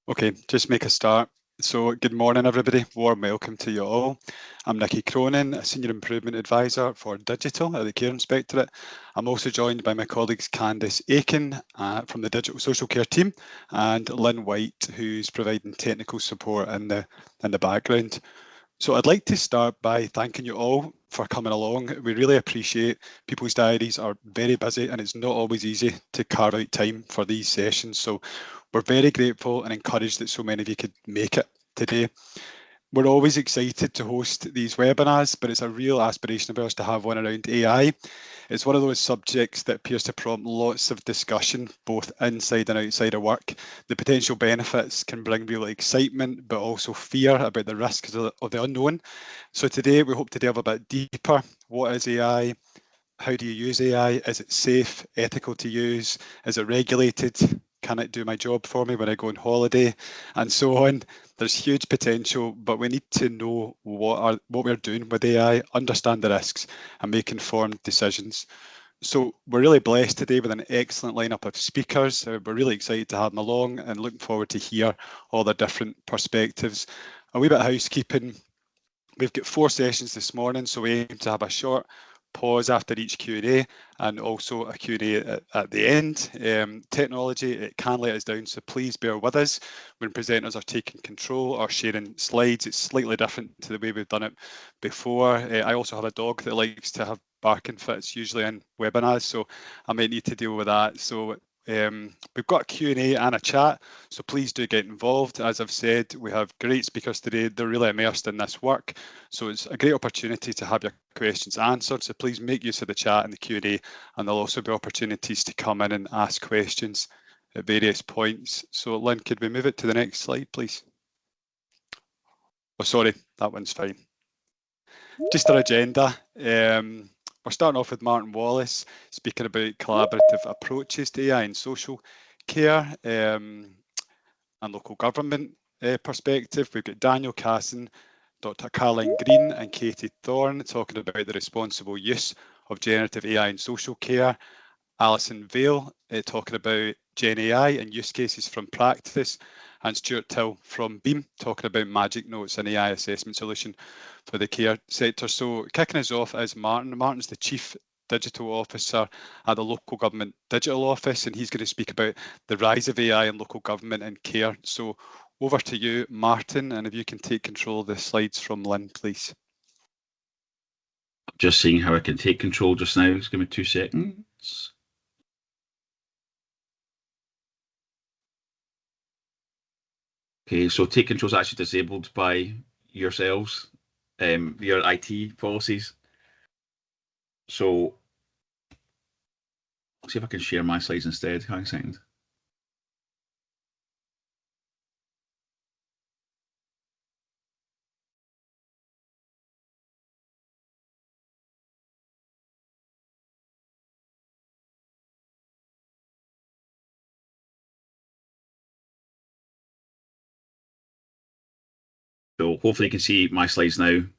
Okay, just make a start. So, good morning, everybody. Warm welcome to you all. I'm Nicky Cronin, a Senior Improvement Advisor for Digital at the Care Inspectorate. I'm also joined by my colleagues Candice Aiken from the Digital Social Care team and Lynn White, who's providing technical support in the background. So I'd like to start by thanking you all for coming along. We really appreciate people's diaries are very busy and it's not always easy to carve out time for these sessions. So we're very grateful and encouraged that so many of you could make it today. We're always excited to host these webinars, but it's a real aspiration of ours to have one around AI. It's one of those subjects that appears to prompt lots of discussion, both inside and outside of work. The potential benefits can bring real excitement, but also fear about the risks of the unknown. So today we hope to delve a bit deeper. What is AI? How do you use AI? Is it safe, ethical to use? Is it regulated? Can it do my job for me when I go on holiday? And so on. There's huge potential, but we need to know what we're doing with AI, understand the risks, and make informed decisions. So we're really blessed today with an excellent lineup of speakers. We're really excited to have them along and looking forward to hear all their different perspectives. A wee bit of housekeeping. We've got 4 sessions this morning, so we aim to have a short pause after each Q&A and also a Q&A at the end. Technology, it can let us down, so please bear with us when presenters are taking control or sharing slides. It's slightly different to the way we've done it before. I also have a dog that likes to have barking fits, usually in webinars, so I might need to deal with that. So we've got a Q&A and a chat, so please do get involved. As I've said, we have great speakers today. They're really immersed in this work, so it's a great opportunity to have your questions answered. So please make use of the chat and the Q&A, and there'll also be opportunities to come in and ask questions at various points. So Lynn, could we move it to the next slide, please? Oh, sorry, that one's fine. Just our agenda. We're starting off with Martin Wallace speaking about collaborative approaches to AI in social care and local government perspective. We've got Daniel Casson, Dr. Caroline Green and Katie Thorne talking about the responsible use of generative AI in social care. Alison Vale talking about Gen AI and use cases from practice, and Stuart Till from Beam talking about Magic Notes, an AI assessment solution for the care sector. So kicking us off is Martin. Martin's the Chief Digital Officer at the Local Government Digital Office, and he's going to speak about the rise of AI in local government and care. So over to you, Martin, and if you can take control of the slides from Lynn, please. Just seeing how I can take control just now. Just give me 2 seconds. Okay, so take control is actually disabled by yourselves, your IT policies. So let's see if I can share my slides instead. Hang on a second. So hopefully you can see my slides now. And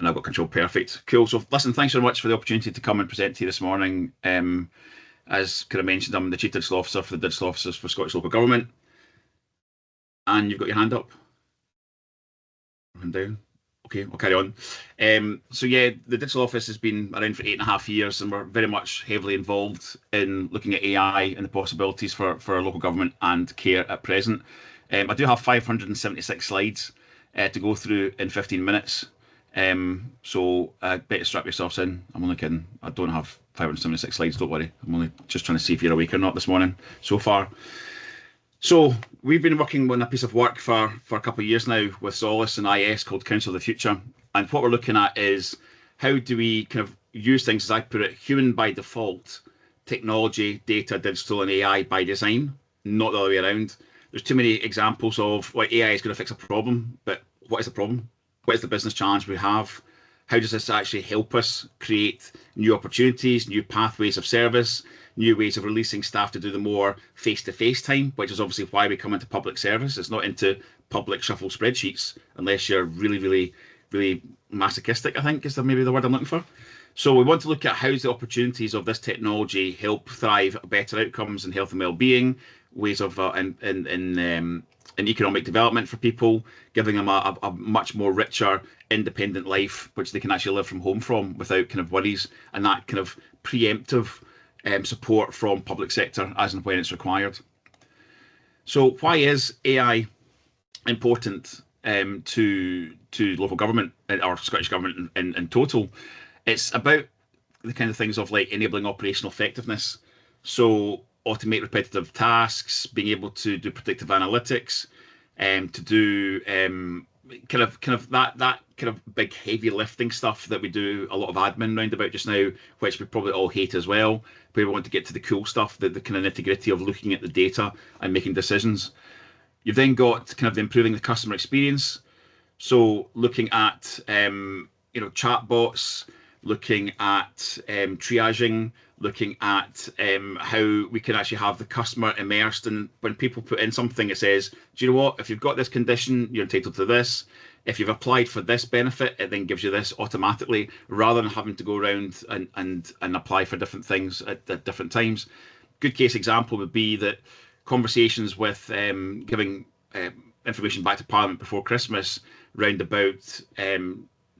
I've got control perfect. Cool. So listen, thanks very much for the opportunity to come and present to you this morning. As kind of mentioned, I'm the Chief Digital Officer for the Digital Officers for Scottish Local Government. And you've got your hand up. And down. Okay, I'll carry on. So yeah, the Digital Office has been around for 8.5 years, and we're very much heavily involved in looking at AI and the possibilities for local government and care at present. I do have 576 slides to go through in 15 minutes. So better strap yourselves in. I'm only kidding. I don't have 576 slides, don't worry. I'm only just trying to see if you're awake or not this morning so far. So we've been working on a piece of work for a couple of years now with Solace and IS called Council of the Future. And what we're looking at is how do we kind of use things, as I put it, human by default, technology, data, digital, and AI by design, not the other way around. There's too many examples of what AI is going to fix a problem, but what is the problem? What is the business challenge we have? How does this actually help us create new opportunities, new pathways of service, new ways of releasing staff to do the more face-to-face time, which is obviously why we come into public service. It's not into public shuffle spreadsheets unless you're really, really, really masochistic, I think is maybe the word I'm looking for. So we want to look at how the opportunities of this technology help thrive better outcomes in health and well-being, ways of in economic development for people, giving them a much more richer, independent life, which they can actually live from home from without kind of worries, and that kind of preemptive support from public sector as and when it's required. So why is AI important to local government or Scottish government in total? It's about the kind of things of like enabling operational effectiveness. So automate repetitive tasks, being able to do predictive analytics, to do kind of that kind of big heavy lifting stuff that we do a lot of admin round about just now, which we probably all hate as well. But we want to get to the cool stuff, the kind of nitty gritty of looking at the data and making decisions. You've then got kind of improving the customer experience. So looking at chatbots, looking at triaging, looking at how we can actually have the customer immersed. And when people put in something, it says, do you know what? If you've got this condition, you're entitled to this. If you've applied for this benefit, it then gives you this automatically, rather than having to go around and apply for different things at different times. Good case example would be that conversations with giving information back to Parliament before Christmas round about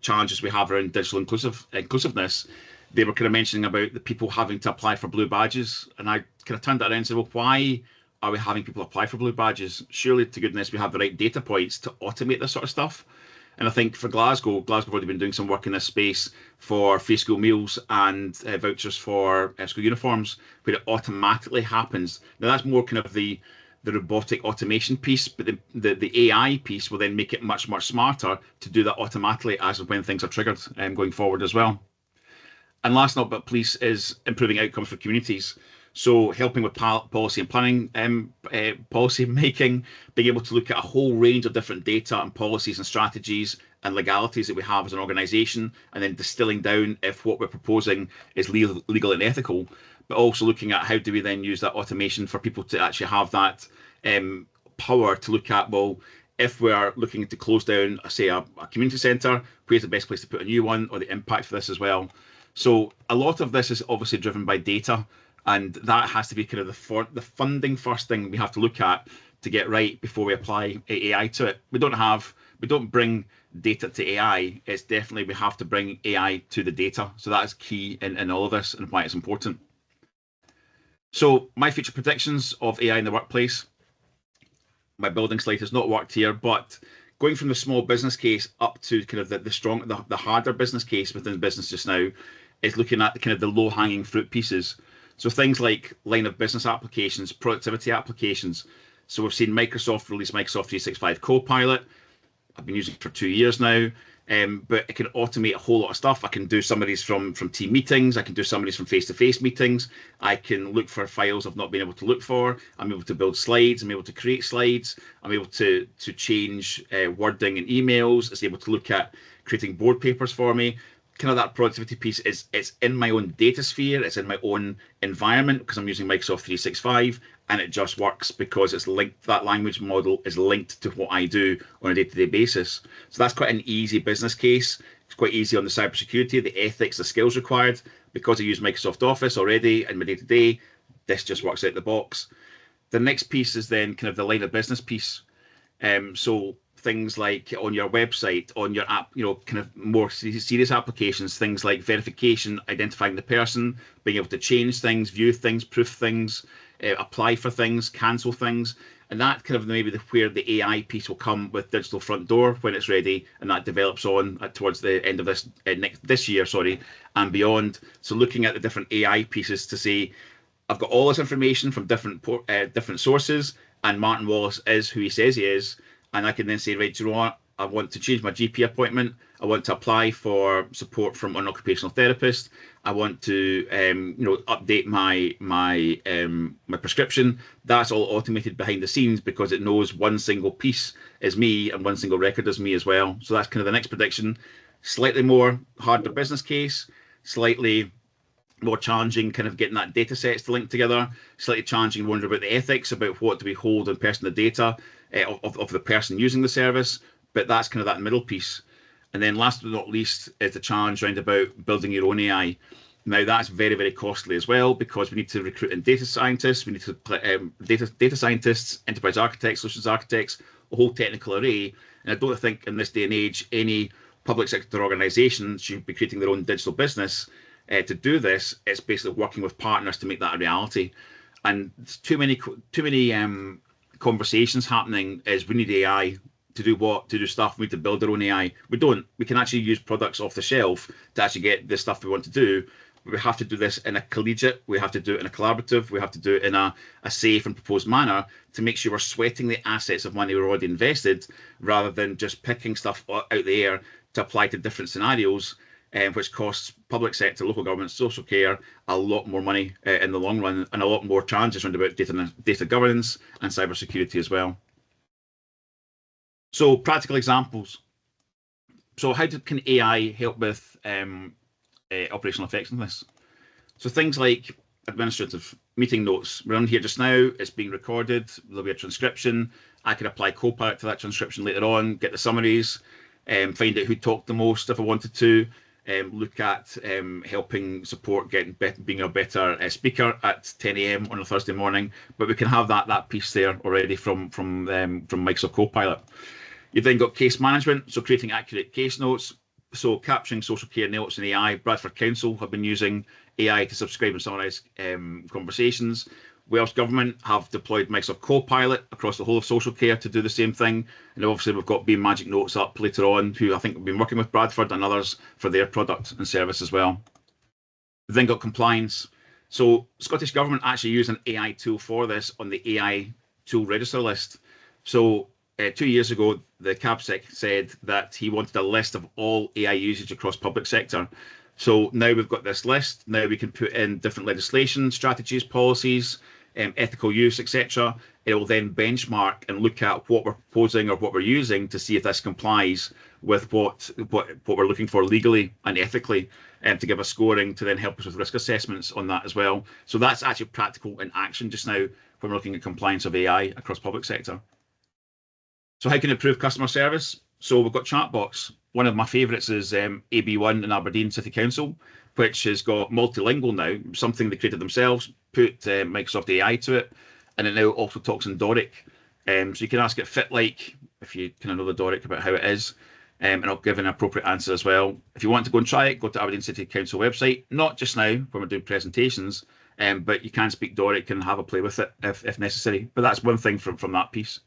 challenges we have around digital inclusiveness. They were kind of mentioning about the people having to apply for blue badges, and I kind of turned that around and said, well, why are we having people apply for blue badges? Surely to goodness we have the right data points to automate this sort of stuff. And I think for Glasgow have already been doing some work in this space for free school meals and vouchers for school uniforms, where it automatically happens. Now that's more kind of the robotic automation piece, but the AI piece will then make it much smarter to do that automatically as and when things are triggered going forward as well. And last not but least is improving outcomes for communities. So helping with policy and planning, policy making, being able to look at a whole range of different data and policies and strategies and legalities that we have as an organisation, and then distilling down if what we're proposing is legal and ethical, but also looking at how do we then use that automation for people to actually have that power to look at, well, if we're looking to close down, say, a community centre, where's the best place to put a new one, or the impact for this as well. So a lot of this is obviously driven by data, and that has to be kind of the funding first thing we have to look at to get right before we apply AI to it. We don't bring data to AI. It's definitely we have to bring AI to the data. So that is key in all of this and why it's important. So my future predictions of AI in the workplace. My building slate has not worked here, but going from the small business case up to kind of the harder business case within the business just now is looking at the kind of the low-hanging fruit pieces. So things like line of business applications, productivity applications. So we've seen Microsoft release Microsoft 365 Copilot. I've been using it for 2 years now, but it can automate a whole lot of stuff. I can do summaries from team meetings. I can do summaries from face-to-face meetings. I can look for files I've not been able to look for. I'm able to build slides. I'm able to create slides. I'm able to change wording in emails. It's able to look at creating board papers for me. Kind of that productivity piece it's in my own data sphere, it's in my own environment because I'm using Microsoft 365, and it just works because it's linked, that language model is linked to what I do on a day-to-day basis. So that's quite an easy business case. It's quite easy on the cybersecurity, the ethics, the skills required. Because I use Microsoft Office already in my day-to-day, this just works out the box. The next piece is then kind of the line of business piece. So things like on your website, on your app, kind of more serious applications, things like verification, identifying the person, being able to change things, view things, proof things, apply for things, cancel things. And that kind of maybe where the AI piece will come with Digital Front Door when it's ready, and that develops on towards the end of this year, and beyond. So looking at the different AI pieces to say, I've got all this information from different sources, and Martin Wallace is who he says he is. And I can then say, right, do you know what? I want to change my GP appointment. I want to apply for support from an occupational therapist. I want to, update my prescription. That's all automated behind the scenes because it knows one single piece is me and one single record is me as well. So that's kind of the next prediction. Slightly more harder business case, slightly more challenging kind of getting that data sets to link together, slightly challenging wonder about the ethics, about what do we hold on personal data of the person using the service, but that's kind of that middle piece. And then last but not least is the challenge around about building your own AI. Now that's very, very costly as well, because we need to recruit in data scientists, we need to data scientists, enterprise architects, solutions architects, a whole technical array. And I don't think in this day and age any public sector organisation should be creating their own digital business to do this. It's basically working with partners to make that a reality. And there's too many conversations happening. Is we need AI to do what? To do stuff. We need to build our own AI. We don't. We can actually use products off the shelf to actually get the stuff we want to do. But we have to do this in a collegiate, we have to do it in a collaborative, we have to do it in a safe and proposed manner to make sure we're sweating the assets of money we're already invested, rather than just picking stuff out the air to apply to different scenarios, which costs public sector, local government, social care a lot more money in the long run, and a lot more challenges around about data governance and cybersecurity as well. So practical examples. So how can AI help with operational effectiveness? So things like administrative meeting notes. We're on here just now, it's being recorded, there'll be a transcription. I can apply Copilot to that transcription later on, get the summaries, find out who talked the most if I wanted to, look at helping support being a better speaker at 10 a.m. on a Thursday morning. But we can have that piece there already from Microsoft Copilot. You've then got case management, so creating accurate case notes. So capturing social care notes in AI. Bradford Council have been using AI to subscribe and summarise conversations. Welsh Government have deployed Microsoft Copilot across the whole of social care to do the same thing. And obviously we've got Beam Magic Notes up later on, who I think have been working with Bradford and others for their product and service as well. We've then got compliance. So Scottish Government actually use an AI tool for this on the AI tool register list. So 2 years ago, the CABSEC said that he wanted a list of all AI usage across public sector. So now we've got this list. Now we can put in different legislation, strategies, policies, ethical use, etc. It will then benchmark and look at what we're proposing or what we're using to see if this complies with what we're looking for legally and ethically, and to give a scoring to then help us with risk assessments on that as well. So that's actually practical in action just now when we're looking at compliance of AI across public sector. So how can you improve customer service? So we've got chatbots. One of my favourites is AB1 in Aberdeen City Council, which has got multilingual now, something they created themselves, put Microsoft AI to it, and it now also talks in Doric. So you can ask it FitLike, if you kind of know the Doric about how it is, and it'll give an appropriate answer as well. If you want to go and try it, go to Aberdeen City Council website, not just now when we're doing presentations, but you can speak Doric and have a play with it if necessary. But that's one thing from that piece.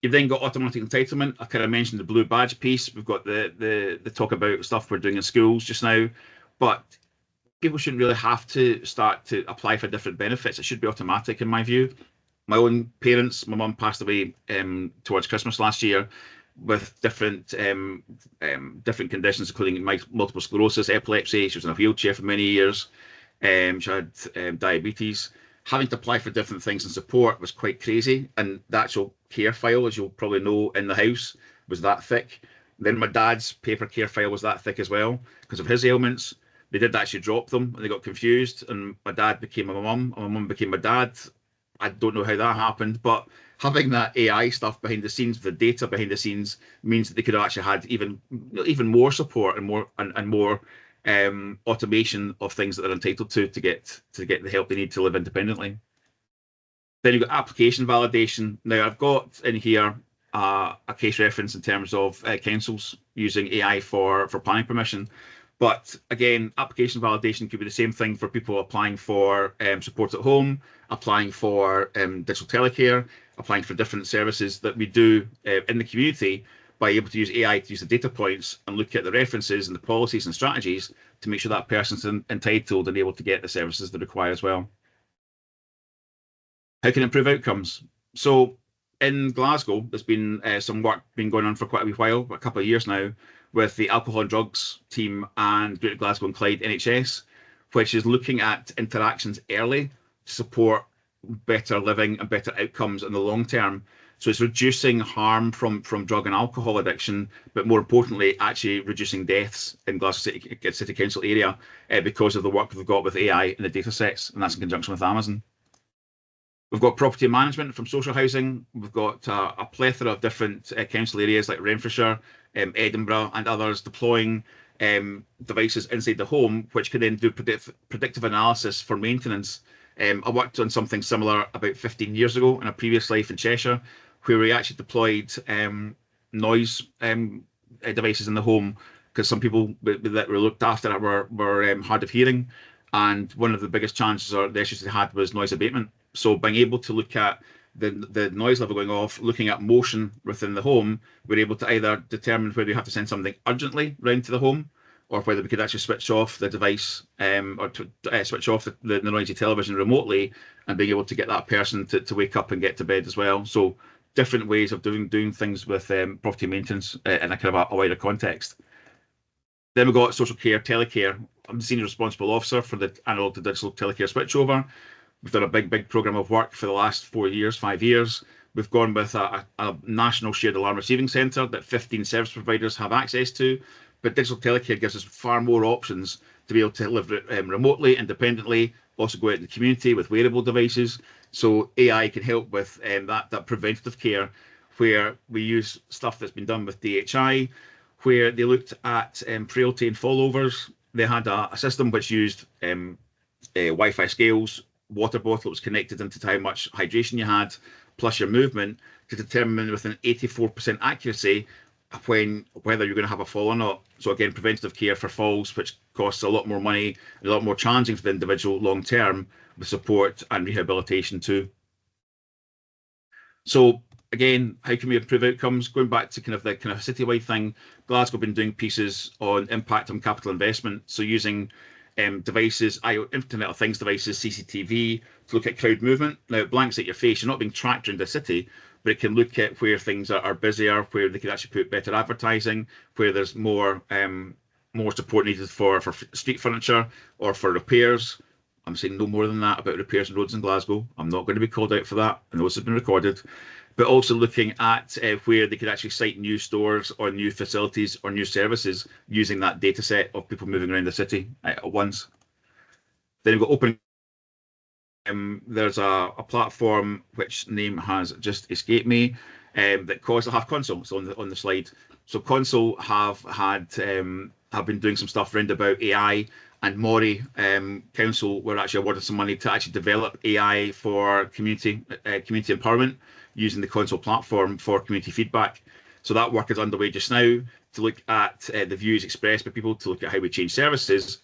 You've then got automatic entitlement. I kind of mentioned the blue badge piece. We've got the talk about stuff we're doing in schools just now, but people shouldn't really have to start to apply for different benefits. It should be automatic in my view. My own parents, my mum passed away towards Christmas last year with different conditions, including multiple sclerosis, epilepsy. She was in a wheelchair for many years. She had diabetes. Having to apply for different things and support was quite crazy. And the actual care file, as you'll probably know, in the house was that thick. Then my dad's paper care file was that thick as well because of his ailments. They did actually drop them and they got confused, and my dad became my mum and my mum became my dad. I don't know how that happened, but having that AI stuff behind the scenes, the data behind the scenes, means that they could have actually had even more support and more automation of things that they're entitled to get the help they need to live independently. Then you've got application validation. Now I've got in here a case reference in terms of councils using AI for planning permission. But again, application validation could be the same thing for people applying for support at home, applying for digital telecare, applying for different services that we do in the community, by able to use AI to use the data points and look at the references and the policies and strategies to make sure that person's entitled and able to get the services they require as well. How can improve outcomes? So in Glasgow, there's been some work been going on for quite a while, a couple of years now, with the alcohol and drugs team and Greater Glasgow and Clyde NHS, which is looking at interactions early to support better living and better outcomes in the long term. So it's reducing harm from drug and alcohol addiction, but more importantly, actually reducing deaths in Glasgow City Council area because of the work we've got with AI and the data sets, and that's in conjunction with Amazon. We've got property management from social housing. We've got a plethora of different council areas like Renfrewshire, Edinburgh and others deploying devices inside the home, which can then do predictive analysis for maintenance. I worked on something similar about 15 years ago in a previous life in Cheshire, where we actually deployed noise devices in the home, because some people that were looked after were hard of hearing, and one of the biggest challenges or the issues they had was noise abatement. So being able to look at the noise level going off, looking at motion within the home, we're able to either determine whether we have to send something urgently round to the home, or whether we could actually switch off the device or switch off the noisy television remotely, and being able to get that person to wake up and get to bed as well. So different ways of doing things with property maintenance in a kind of a wider context. Then we've got social care, telecare. I'm the senior responsible officer for the analog to digital telecare switchover. We've done a big program of work for the last 5 years. We've gone with a national shared alarm receiving centre that 15 service providers have access to. But digital telecare gives us far more options to be able to live remotely, independently, also go out in the community with wearable devices. So AI can help with that preventative care, where we use stuff that's been done with DHI, where they looked at frailty and fallovers. They had a system which used Wi-Fi scales, water bottle was connected into how much hydration you had, plus your movement, to determine with an 84% accuracy whether you're going to have a fall or not. So again, preventative care for falls, which costs a lot more money and a lot more challenging for the individual long term, with support and rehabilitation too. So again, how can we improve outcomes? Going back to the citywide thing, Glasgow have been doing pieces on impact on capital investment. So using devices, Internet of Things devices, CCTV, to look at crowd movement. Now it blanks at your face, you're not being tracked around the city, but it can look at where things are busier, where they can actually put better advertising, where there's more support needed for street furniture or for repairs. I'm saying no more than that about repairs and roads in Glasgow. I'm not going to be called out for that. I know this has been recorded. But also looking at where they could actually cite new stores or new facilities or new services using that data set of people moving around the city at once. Then we've got open. There's a platform which name has just escaped me, that I'll have Console. So on the slide. So Console have been doing some stuff around about AI, and Moray Council were actually awarded some money to actually develop AI for community empowerment, using the Console platform for community feedback. So that work is underway just now to look at the views expressed by people, to look at how we change services,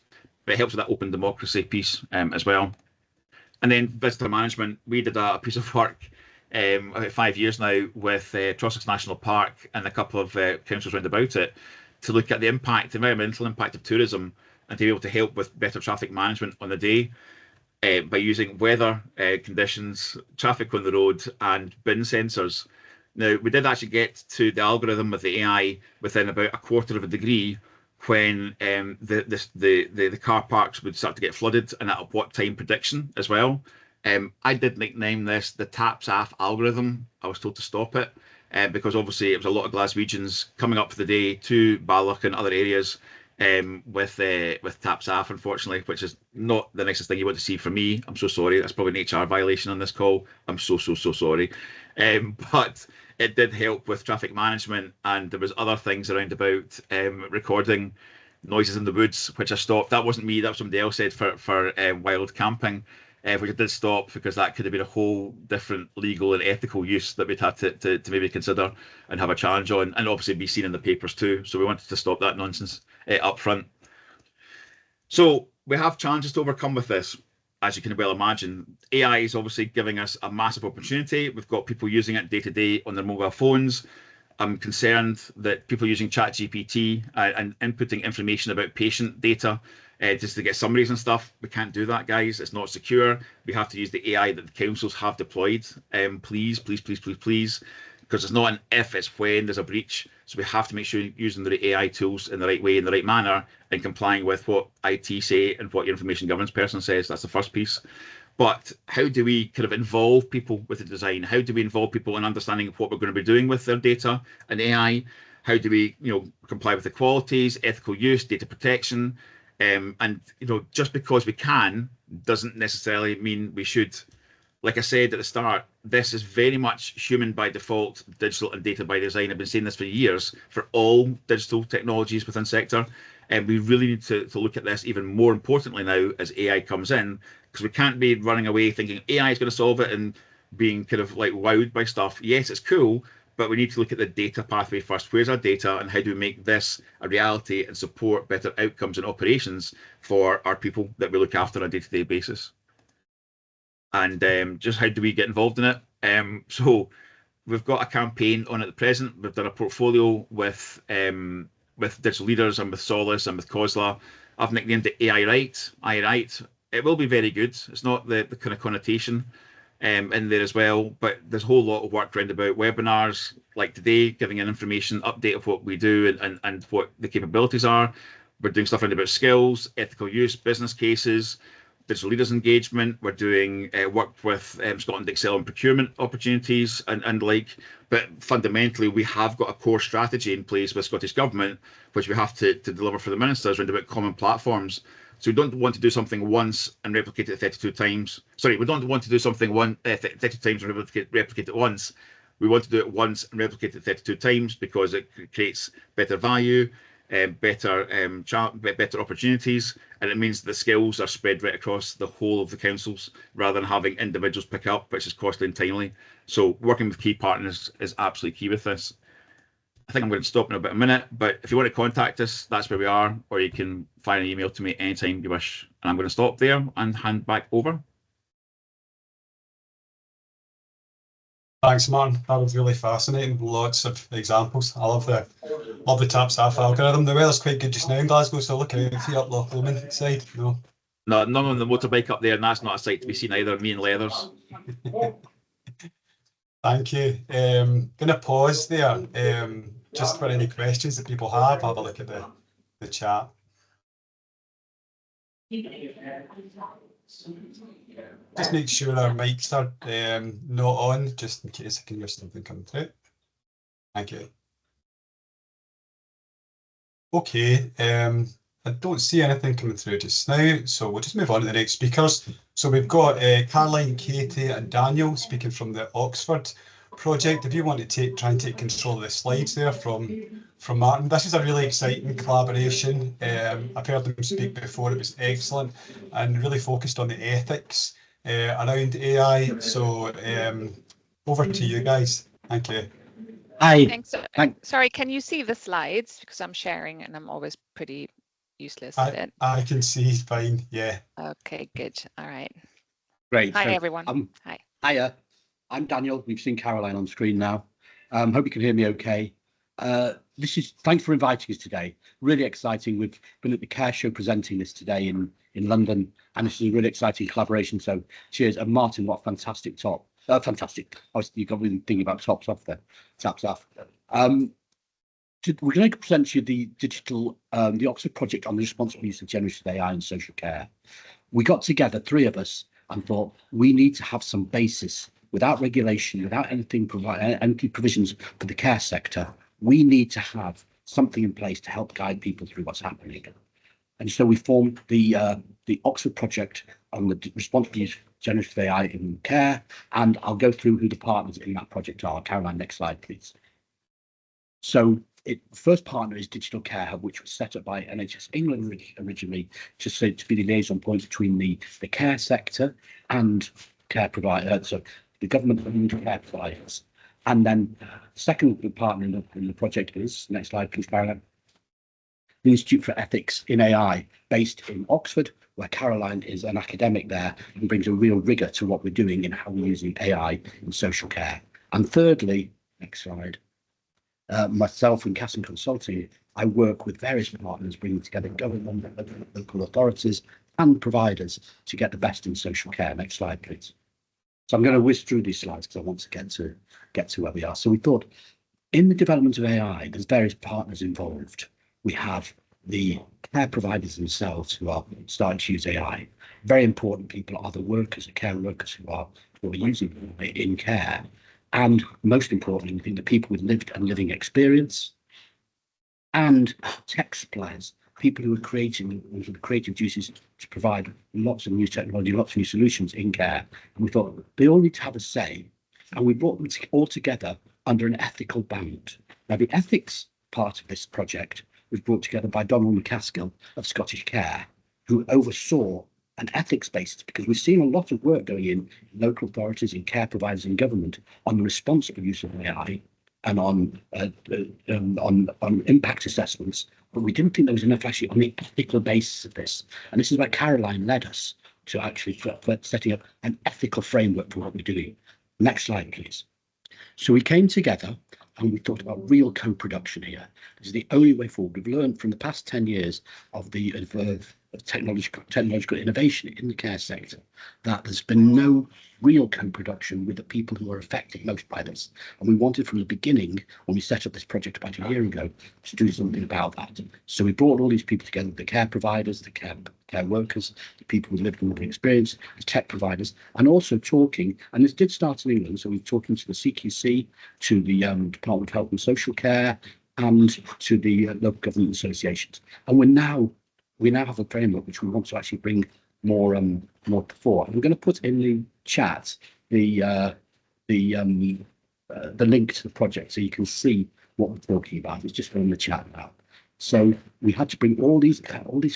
but it helps with that open democracy piece as well. And then visitor management, we did a piece of work about 5 years now with Trossachs National Park and a couple of councils around about it, to look at the environmental impact of tourism, and to be able to help with better traffic management on the day, by using weather conditions, traffic on the road, and bin sensors. Now, we did actually get to the algorithm with the AI within about a quarter of a degree, when the car parks would start to get flooded, and at what time prediction as well. I did nickname this the TAPSAF algorithm. I was told to stop it because obviously it was a lot of Glaswegians coming up for the day to Balloch and other areas with TAPSAF, unfortunately, which is not the nicest thing you want to see from me. I'm so sorry. That's probably an HR violation on this call. I'm so sorry. But it did help with traffic management, and there was other things around about recording noises in the woods, which I stopped. That wasn't me. That was somebody else said for wild camping, which I did stop, because that could have been a whole different legal and ethical use that we'd had to maybe consider and have a challenge on, and obviously be seen in the papers too. So we wanted to stop that nonsense up front. So we have challenges to overcome with this. As you can well imagine, AI is obviously giving us a massive opportunity. We've got people using it day to day on their mobile phones. I'm concerned that people using ChatGPT and inputting information about patient data just to get summaries and stuff. We can't do that, guys. It's not secure. We have to use the AI that the councils have deployed. Please, because it's not an if, it's when there's a breach. So we have to make sure you're using the AI tools in the right way, in the right manner, and complying with what IT say and what your information governance person says. That's the first piece. But how do we kind of involve people with the design? How do we involve people in understanding what we're going to be doing with their data and AI? How do we, comply with the qualities, ethical use, data protection? And just because we can doesn't necessarily mean we should. Like I said at the start, this is very much human by default, digital and data by design. I've been saying this for years for all digital technologies within sector. And we really need to look at this even more importantly now as AI comes in, because we can't be running away thinking AI is going to solve it and being kind of like wowed by stuff. Yes, it's cool, but we need to look at the data pathway first. Where's our data and how do we make this a reality and support better outcomes and operations for our people that we look after on a day-to-day basis? And just how do we get involved in it? So we've got a campaign on at the present. We've done a portfolio with Digital Leaders and with Solus and with COSLA. I've nicknamed it AI Right. AI Right. It will be very good. It's not the kind of connotation in there as well, but there's a whole lot of work around about webinars like today, giving an information update of what we do and what the capabilities are. We're doing stuff around about skills, ethical use, business cases, digital leaders engagement. We're doing work with Scotland Excel and procurement opportunities and like, but fundamentally we have got a core strategy in place with Scottish Government, which we have to deliver for the ministers around about common platforms. So we don't want to do something once and replicate it 32 times. Sorry, we don't want to do something 32 times and replicate it once. We want to do it once and replicate it 32 times because it creates better value, better opportunities, and it means the skills are spread right across the whole of the councils rather than having individuals pick up, which is costly and timely. So working with key partners is absolutely key with this. I think I'm going to stop in about a minute, but if you want to contact us, that's where we are, or you can fire an email to me anytime you wish. And I'm going to stop there and hand back over. Thanks, Martin. That was really fascinating. Lots of examples. I love the TAPSAF algorithm. The weather's quite good just now in Glasgow, so look out for you up Loch Lomond side. No, none on the motorbike up there, and that's not a sight to be seen either. Me and Leathers. Thank you. Going to pause there just for any questions that people have. Have a look at the chat. Just make sure our mics are not on, just in case I can hear something coming through. Thank you. Okay, I don't see anything coming through just now, so we'll just move on to the next speakers. So we've got Caroline, Katie and Daniel speaking from the Oxford project. If you want to try and take control of the slides there from Martin. This is a really exciting collaboration. I've heard them speak before, it was excellent and really focused on the ethics around AI. So over to you guys. Thank you. Hi. Thanks. Sorry, can you see the slides? Because I'm sharing and I'm always pretty useless at it. I can see fine, yeah. Okay, good. All right. Great. Hi, everyone. Hi. Hiya. I'm Daniel. We've seen Caroline on screen now. Hope you can hear me okay. Thanks for inviting us today. Really exciting. We've been at the CARE show presenting this today in London, and this is a really exciting collaboration. So cheers. And Martin, what a fantastic talk. Fantastic. You got me thinking about tops off there. Taps off. We're going to present you the Oxford project on the responsible use of generative AI in social care. We got together, three of us, and thought we need to have some basis without regulation, without anything provisions for the care sector. We need to have something in place to help guide people through what's happening. And so we formed the Oxford project on the responsible use of generative AI in care, and I'll go through who the partners in that project are. Caroline, next slide, please. So the first partner is Digital Care Hub, which was set up by NHS England originally to be the liaison point between the care sector and care providers, so the government and care providers. And then the second partner in the project is, next slide please, Caroline, the Institute for Ethics in AI, based in Oxford, where Caroline is an academic there and brings a real rigour to what we're doing and how we're using AI in social care. And thirdly, next slide, myself and Casson Consulting, I work with various partners bringing together government, local authorities and providers to get the best in social care. Next slide, please. So I'm going to whiz through these slides because I want to get to where we are. So we thought in the development of AI, there's various partners involved. We have the care providers themselves who are starting to use AI. Very important people are the workers, the care workers who are using it in care. And most importantly, I think the people with lived and living experience and tech suppliers, people who are creating creative juices to provide lots of new technology, lots of new solutions in care. And we thought they all need to have a say. And we brought them all together under an ethical band. Now, the ethics part of this project was brought together by Donald McCaskill of Scottish Care, who oversaw an ethics basis, because we've seen a lot of work going in local authorities, in care providers, in government on the responsible use of AI and on impact assessments, but we didn't think there was enough actually on the ethical basis of this. And this is where Caroline led us to actually for setting up an ethical framework for what we're doing. Next slide, please. So we came together and we talked about real co-production here. This is the only way forward. We've learned from the past 10 years of technological innovation in the care sector that there's been no real co-production with the people who are affected most by this. And we wanted from the beginning, when we set up this project about a year ago, to do something about that. So we brought all these people together, the care providers, the care workers, the people who lived in the experience, the tech providers, and also talking, and this did start in England, so we're talking to the CQC, to the Department of Health and Social Care, and to the local government associations. And we now have a framework which we want to actually bring more before. I'm going to put in the chat the link to the project so you can see what we're talking about. It's just in the chat now. So we had to bring all these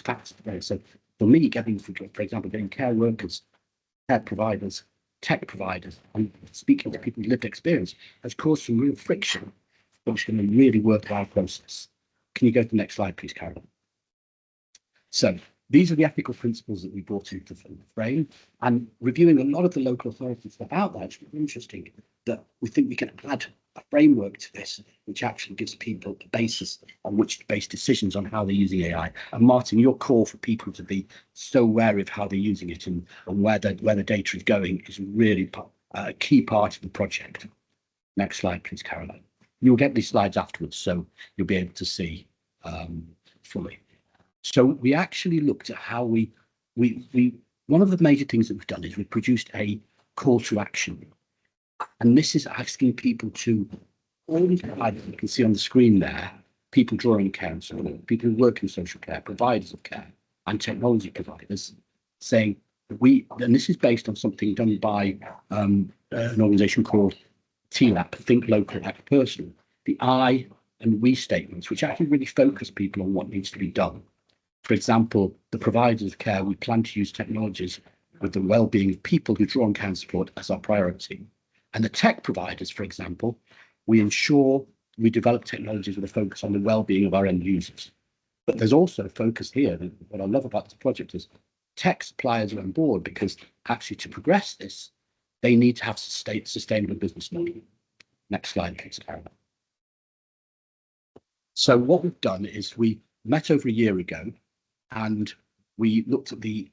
facts together. So for me, for example, getting care workers, care providers, tech providers, and speaking to people with lived experience has caused some real friction, but it's been a really worthwhile process. Can you go to the next slide, please, Carol? So these are the ethical principles that we brought into the frame, and reviewing a lot of the local authority stuff out there, it's really interesting that we think we can add a framework to this, which actually gives people a basis on which to base decisions on how they're using AI. And Martin, your call for people to be so wary of how they're using it and where the data is going is really a key part of the project. Next slide, please, Caroline. You'll get these slides afterwards, so you'll be able to see fully. So we actually looked at how one of the major things that we've done is we've produced a call to action. And this is asking people to, all these providers you can see on the screen there, people drawing council, people who work in social care, providers of care, and technology providers, saying and this is based on something done by an organisation called TLAP, Think Local, Act Personal, the I and we statements, which actually really focus people on what needs to be done. For example, the providers of care, we plan to use technologies with the well-being of people who draw on care and support as our priority. And the tech providers, for example, we ensure we develop technologies with a focus on the well-being of our end users. But there's also a focus here. What I love about this project is tech suppliers are on board because actually to progress this, they need to have sustainable business model. Next slide, please, Carol. So what we've done is we met over a year ago and we looked at the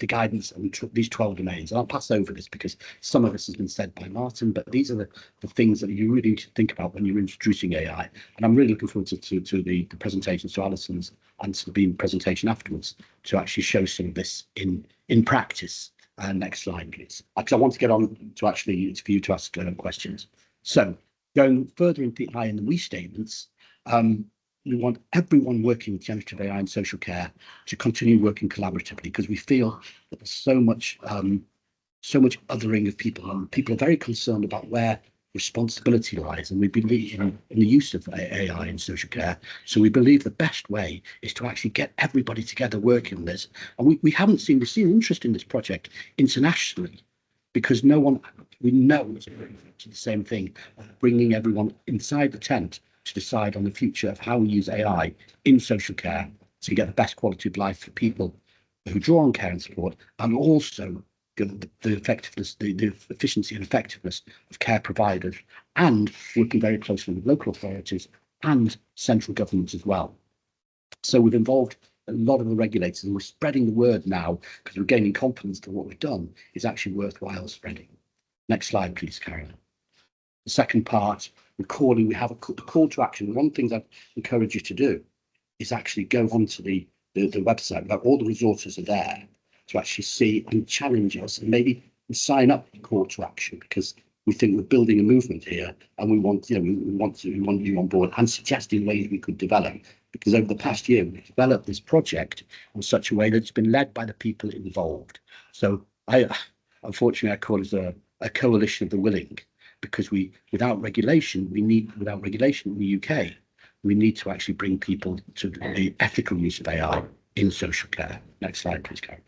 guidance and we took these 12 domains. And I'll pass over this because some of this has been said by Martin, but these are the things that you really need to think about when you're introducing AI. And I'm really looking forward to the presentations, to Alison's and to the Beam presentation afterwards, to actually show some of this in practice. Next slide, please. Because I want to get on to actually for you to ask questions. So going further into the I and the we statements, we want everyone working with generative AI and social care to continue working collaboratively, because we feel that there's so much othering of people, and people are very concerned about where responsibility lies, and we believe in the use of AI in social care. So we believe the best way is to actually get everybody together working on this. And we've seen interest in this project internationally, because we know it's the same thing, bringing everyone inside the tent to decide on the future of how we use AI in social care to get the best quality of life for people who draw on care and support, and also the effectiveness, the efficiency and effectiveness of care providers, and working very closely with local authorities and central government as well. So we've involved a lot of the regulators, and we're spreading the word now because we're gaining confidence that what we've done is actually worthwhile spreading. Next slide, please, Karen. The second part, we have a call to action. One of the things I'd encourage you to do is actually go onto the website, where all the resources are there, to actually see and challenge us, and maybe sign up the call to action, because we think we're building a movement here, and we want you on board and suggesting ways we could develop. Because over the past year, we've developed this project in such a way that it's been led by the people involved. So unfortunately, I call it a coalition of the willing, because without regulation in the UK, we need to actually bring people to the ethical use of AI in social care. Next slide, please, Karen.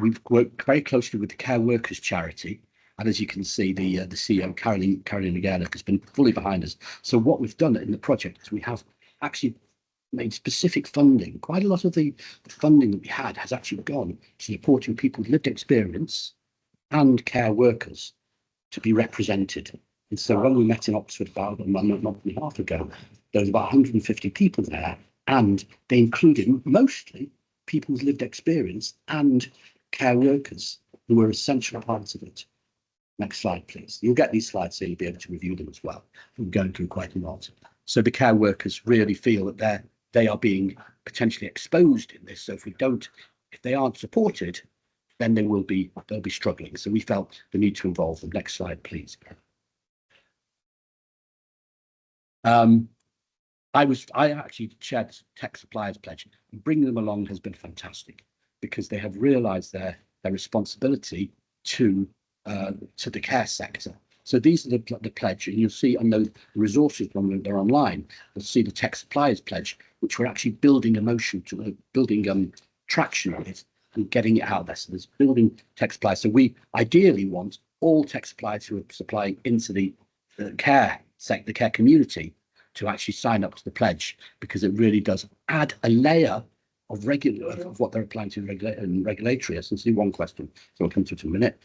We've worked very closely with the Care Workers charity, and as you can see, the CEO, Caroline McGurk, has been fully behind us. So what we've done in the project is we have actually made specific funding. Quite a lot of the funding that we had has actually gone to supporting people with lived experience and care workers to be represented. And so when we met in Oxford about a month and a half ago, there was about 150 people there, and they included mostly people with lived experience and care workers who were essential parts of it. Next slide, please. You'll get these slides so you'll be able to review them as well. We're going through quite a lot. So the care workers really feel that they are being potentially exposed in this. So if they aren't supported, then they'll be struggling. So we felt the need to involve them. Next slide, please. I actually chaired Tech Suppliers Pledge, and bringing them along has been fantastic because they have realised their responsibility to the care sector. So these are the pledge, and you'll see on those resources when they're online, you'll see the Tech Suppliers Pledge, which we're actually building building traction with and getting it out there. So there's building tech suppliers. So we ideally want all tech suppliers who are supplying into the care sector, the care community, to actually sign up to the pledge, because it really does add a layer of what they're applying to regulatory. As I see one question, so I'll come to it in a minute.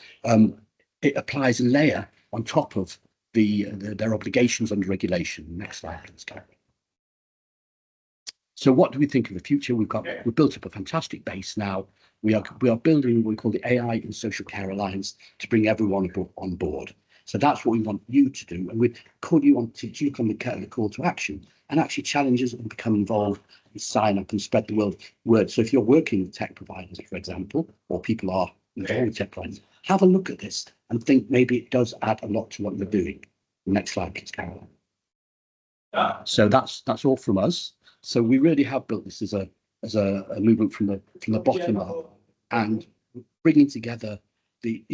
It applies a layer on top of their obligations under regulation. Next slide, please, Karen. So what do we think of the future? We've built up a fantastic base now. We are building what we call the AI in Social Care Alliance to bring everyone on board. So that's what we want you to do, and we call you on to click on the call to action and actually challenge us and become involved and sign up and spread the word. So if you're working with tech providers, for example, or people are involved with tech providers, have a look at this and think maybe it does add a lot to what you're doing. Next slide, please, Caroline. So that's all from us. So we really have built this as a movement from the bottom up, and bringing together the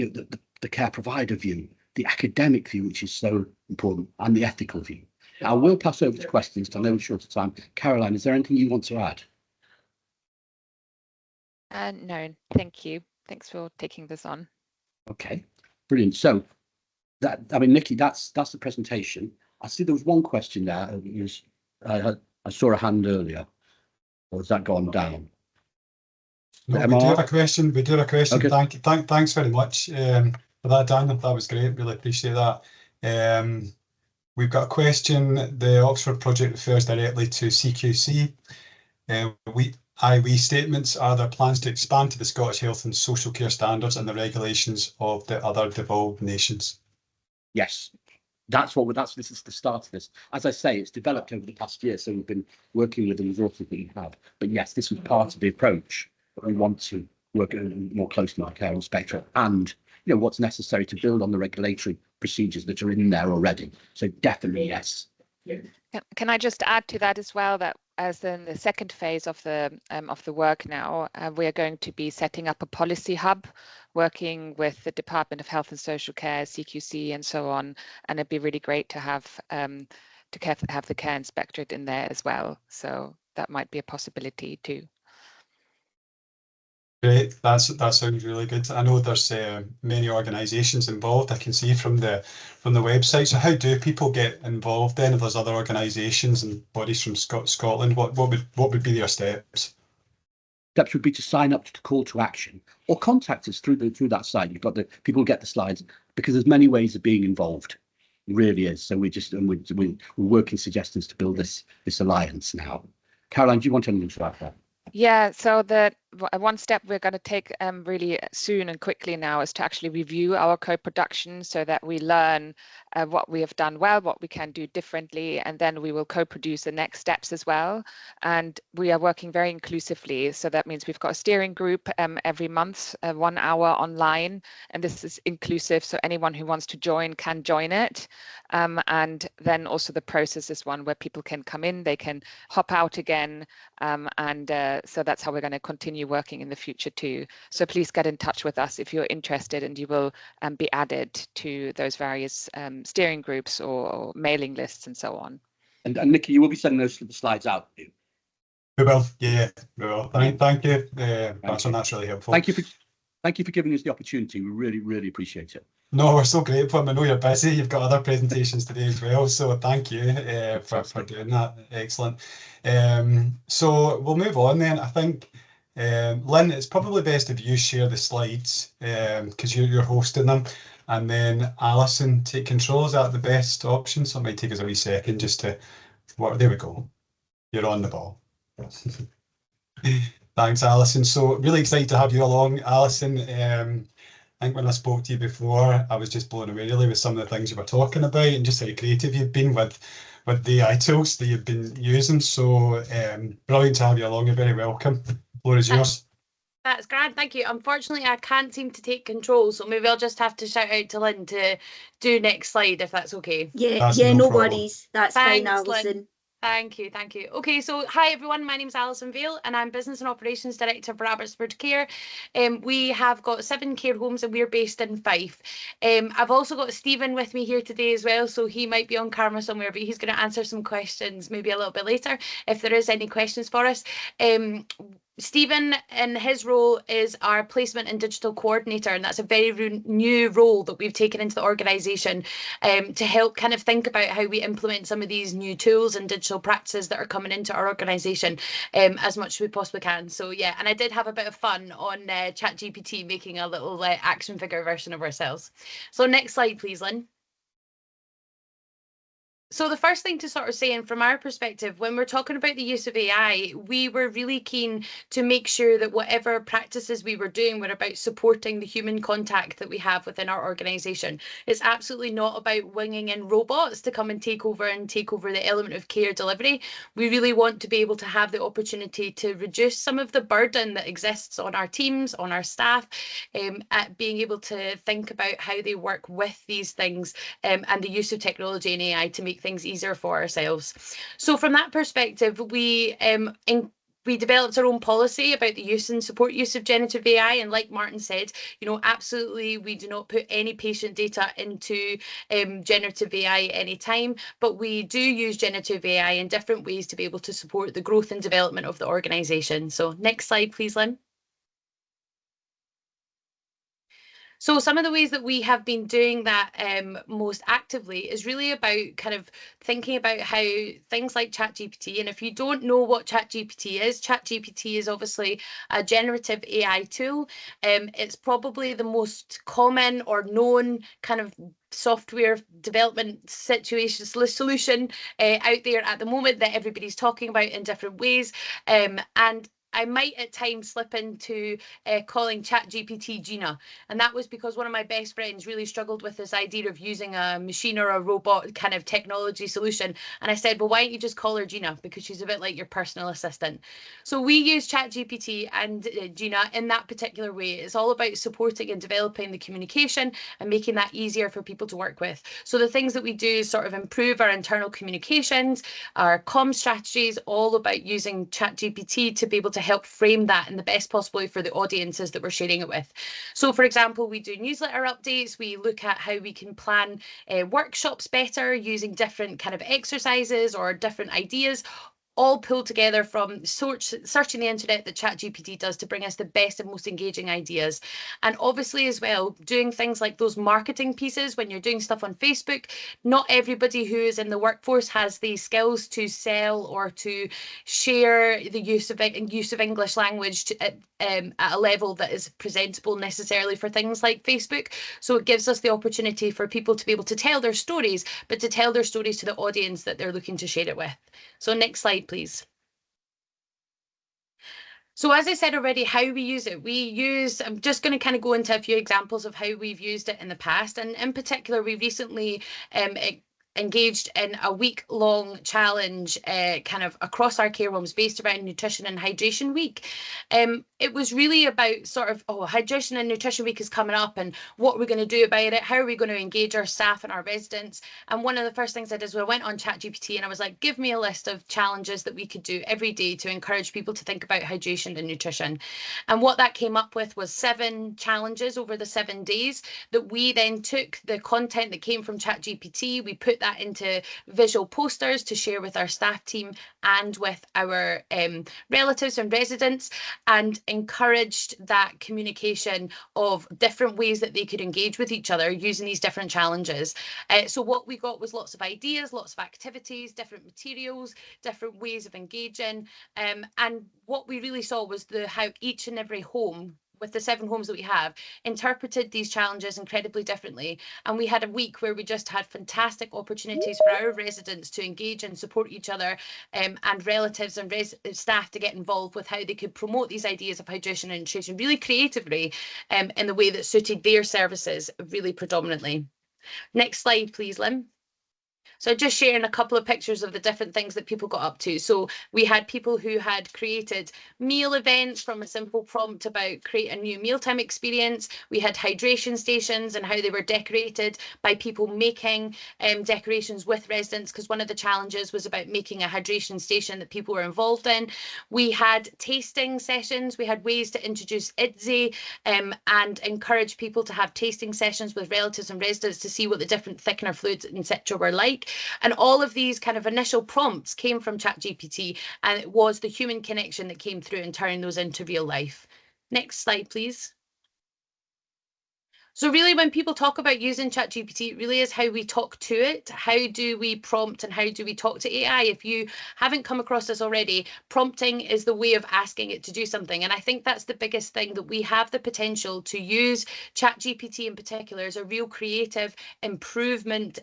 care provider view, the academic view, which is so important, and the ethical view. Now, we'll pass over to questions. I know we're short of time. Caroline, is there anything you want to add? No, thank you. Thanks for taking this on. Okay, brilliant. So Nikki, that's the presentation. I see there was one question there. I saw a hand earlier. Or has that gone down? No, we do have a question. We do have a question. Okay. Thanks very much for that, Daniel. That was great. Really appreciate that. We've got a question. The Oxford project refers directly to CQC. IWE statements, are there plans to expand to the Scottish Health and Social Care standards and the regulations of the other devolved nations? Yes, this is the start of this. As I say, it's developed over the past year, so we've been working with the resources that we have. But yes, this was part of the approach, that we want to work more closely with the Care Inspectorate and what's necessary to build on the regulatory procedures that are in there already. So definitely yes. Can I just add to that as well, that as in the second phase of the work now, we are going to be setting up a policy hub, working with the Department of Health and Social Care, CQC, and so on. And it'd be really great to have the Care Inspectorate in there as well. So that might be a possibility too. Great, that sounds really good. I know there's many organisations involved. I can see from the website. So how do people get involved then? If there's other organisations and bodies from Scotland, what would be their steps? Steps would be to sign up to the call to action or contact us through that site. You've got people get the slides, because there's many ways of being involved. It really is. So we're working suggestions to build this alliance now. Caroline, do you want anything to add that? Yeah, so the one step we're going to take really soon and quickly now is to actually review our co-production, so that we learn what we have done well, what we can do differently, and then we will co-produce the next steps as well. And we are working very inclusively, so that means we've got a steering group every month, 1 hour online, and this is inclusive, so anyone who wants to join can join it. And then also the process is one where people can come in, they can hop out again, and so that's how we're going to continue continue working in the future too. So please get in touch with us if you're interested, and you will be added to those various steering groups or mailing lists and so on. And Nikki, you will be sending those slides out. We will, yeah, we will. Thank you. That's really helpful. Thank you for giving us the opportunity. We really, really appreciate it. No, we're so grateful. I know you're busy. You've got other presentations today as well. So thank you for doing that. Excellent. So we'll move on then. I think, Lynn, it's probably best if you share the slides because you're hosting them. And then Alison, take control. Is that the best option? So it might take us a wee second just to work. There we go. You're on the ball. Thanks, Alison. So really excited to have you along, Alison. I think when I spoke to you before, I was just blown away really with some of the things you were talking about and just how creative you've been with the AI tools that you've been using. So brilliant to have you along. You're very welcome. The floor is yours. That's grand, thank you. Unfortunately, I can't seem to take control, so maybe I'll just have to shout out to Lynn to do next slide if that's okay. Yeah, no worries. That's fine, Alison. Lynn. Thank you. Okay, so hi everyone, my name is Alison Vale and I'm Business and Operations Director for Abbotsford Care. We have got 7 care homes and we're based in Fife. I've also got Stephen with me here today as well, so he might be on camera somewhere, but he's going to answer some questions maybe a little bit later if there is any questions for us. Stephen, in his role, is our placement and digital coordinator, and that's a very new role that we've taken into the organisation to help kind of think about how we implement some of these new tools and digital practices that are coming into our organisation as much as we possibly can. So yeah, and I did have a bit of fun on ChatGPT making a little action figure version of ourselves. So next slide, please, Lynn. So the first thing to sort of say, and from our perspective, when we're talking about the use of AI, we were really keen to make sure that whatever practices we were doing were about supporting the human contact that we have within our organisation. It's absolutely not about winging in robots to come and take over the element of care delivery. We really want to be able to have the opportunity to reduce some of the burden that exists on our teams, on our staff, at being able to think about how they work with these things and the use of technology and AI to make things easier for ourselves. So from that perspective, we developed our own policy about the use and support use of generative AI. And like Martin said, you know, absolutely, we do not put any patient data into generative AI any time, but we do use generative AI in different ways to be able to support the growth and development of the organisation. So next slide, please, Lynn. So some of the ways that we have been doing that most actively is really about kind of thinking about how things like ChatGPT, and if you don't know what ChatGPT is obviously a generative AI tool. It's probably the most common or known kind of software development solution out there at the moment that everybody's talking about in different ways. And I might at times slip into calling ChatGPT Gina. And that was because one of my best friends really struggled with this idea of using a machine or a robot kind of technology solution. And I said, well, why don't you just call her Gina? Because she's a bit like your personal assistant. So we use ChatGPT and Gina in that particular way. It's all about supporting and developing the communication and making that easier for people to work with. So the things that we do is sort of improve our internal communications, our comm strategies, all about using ChatGPT to be able to help frame that in the best possible way for the audiences that we're sharing it with. So for example, we do newsletter updates, we look at how we can plan workshops better using different kind of exercises or different ideas, all pulled together from searching the internet that ChatGPT does to bring us the best and most engaging ideas. And obviously as well, doing things like those marketing pieces when you're doing stuff on Facebook. Not everybody who is in the workforce has the skills to sell or to share the use of English language at a level that is presentable necessarily for things like Facebook. So it gives us the opportunity for people to be able to tell their stories, but to tell their stories to the audience that they're looking to share it with. So next slide, please. So as I said already, how we use it, I'm just going to kind of go into a few examples of how we've used it in the past. And in particular, we recently engaged in a week-long challenge kind of across our care homes based around Nutrition and Hydration Week. it was really about sort of, oh, Hydration and Nutrition Week is coming up, and what we're going to do about it, how are we going to engage our staff and our residents. And one of the first things I did was I went on ChatGPT and I was like, give me a list of challenges that we could do every day to encourage people to think about hydration and nutrition. And what that came up with was 7 challenges over the 7 days that we then took the content that came from ChatGPT, we put that into visual posters to share with our staff team and with our relatives and residents, and encouraged that communication of different ways that they could engage with each other using these different challenges. So what we got was lots of ideas, lots of activities, different materials, different ways of engaging. And what we really saw was how each and every home, with the 7 homes that we have, interpreted these challenges incredibly differently. And we had a week where we just had fantastic opportunities for our residents to engage and support each other, and relatives and staff to get involved with how they could promote these ideas of hydration and nutrition really creatively, in the way that suited their services really predominantly. Next slide, please, Lynn. So just sharing a couple of pictures of the different things that people got up to. So we had people who had created meal events from a simple prompt about create a new mealtime experience. We had hydration stations and how they were decorated by people making decorations with residents, because one of the challenges was about making a hydration station that people were involved in. We had tasting sessions. We had ways to introduce IDSE and encourage people to have tasting sessions with relatives and residents to see what the different thickener fluids, etc. were like. And all of these kind of initial prompts came from ChatGPT, and it was the human connection that came through and turning those into real life. Next slide, please. So really, when people talk about using ChatGPT, it really is how we talk to it. How do we prompt and how do we talk to AI? If you haven't come across this already, prompting is the way of asking it to do something. And I think that's the biggest thing, that we have the potential to use ChatGPT in particular as a real creative improvement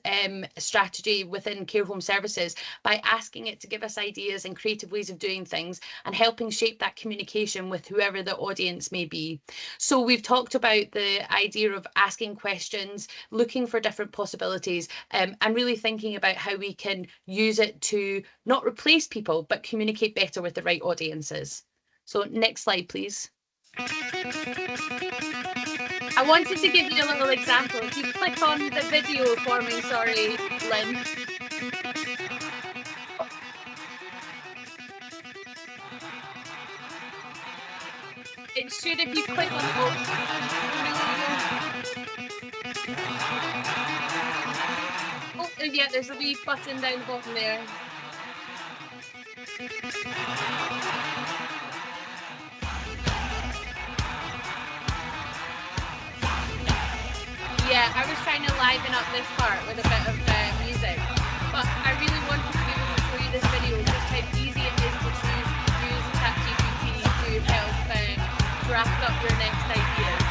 strategy within care home services, by asking it to give us ideas and creative ways of doing things and helping shape that communication with whoever the audience may be. So we've talked about the idea of asking questions, looking for different possibilities, and really thinking about how we can use it to not replace people, but communicate better with the right audiences. So next slide, please. I wanted to give you a little example. If you click on the video for me, sorry, Lynn. It should, if you click on yeah, there's a wee button down the bottom there. Yeah, I was trying to liven up this part with a bit of music, but I really wanted to be able to show you this video, just how easy it is to use ChatGPT to help draft up your next ideas.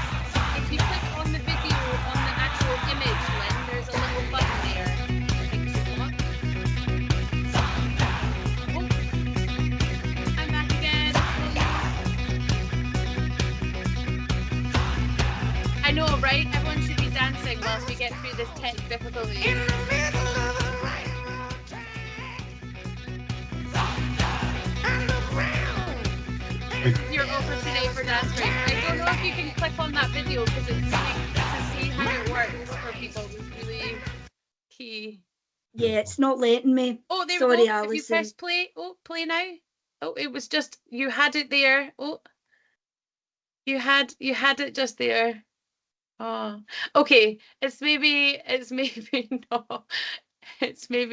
If you click on the video on the actual image, Lynn, there's a little button there. I'm back again. I know, right? Everyone should be dancing whilst we get through this tech difficulty. In the middle of the right. You're over today for dance break. I don't know if you can click on that video, because it's to see how it works for people is really key. Yeah, it's not letting me. Oh, there Sorry, we go. Alison. If you press play, play now. Oh, it was just, you had it there. Oh, you had it just there. Oh, okay. It's maybe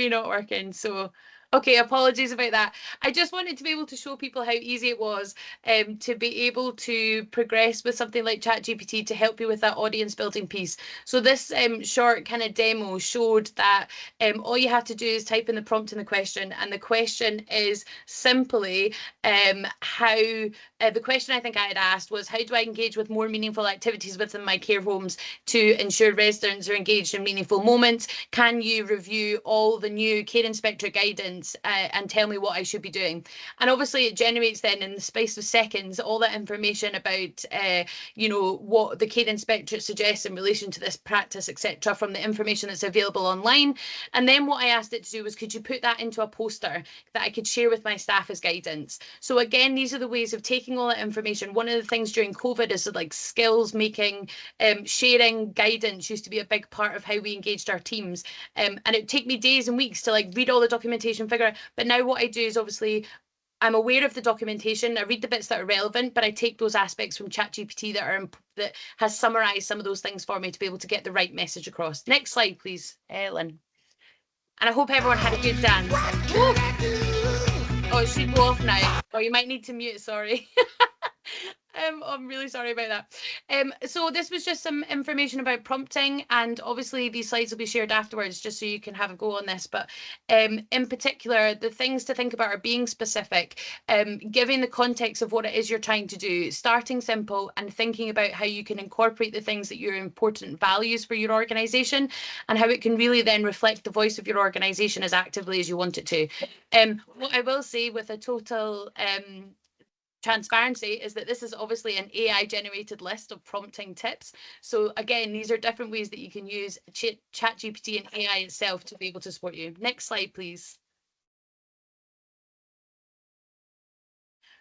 not working. So, okay, apologies about that. I just wanted to be able to show people how easy it was to be able to progress with something like ChatGPT to help you with that audience building piece. So this short kind of demo showed that all you have to do is type in the prompt and the question, and the question is simply the question I think I had asked was, how do I engage with more meaningful activities within my care homes to ensure residents are engaged in meaningful moments? Can you review all the new care inspector guidance guidance and tell me what I should be doing. And obviously it generates then in the space of seconds all that information about you know, what the care inspectorate suggests in relation to this practice, etc., from the information that's available online. And then what I asked it to do was, could you put that into a poster that I could share with my staff as guidance? So again, these are the ways of taking all that information. One of the things during COVID is like skills making, sharing guidance used to be a big part of how we engaged our teams. And it would take me days and weeks to like read all the documentation, figure out. But now what I do is obviously I'm aware of the documentation. I read the bits that are relevant, but I take those aspects from ChatGPT that has summarized some of those things for me to be able to get the right message across. Next slide, please, Ellen. And I hope everyone had a good dance. Woo! Oh, it should go off now. Oh, you might need to mute, sorry. I'm really sorry about that. So this was just some information about prompting, and obviously these slides will be shared afterwards just so you can have a go on this. But in particular, the things to think about are being specific, giving the context of what it is you're trying to do, starting simple and thinking about how you can incorporate the things that your important values for your organisation and how it can really then reflect the voice of your organisation as actively as you want it to. What I will say with a total transparency is that this is obviously an AI generated list of prompting tips. So again, these are different ways that you can use ChatGPT and AI itself to be able to support you. Next slide, please.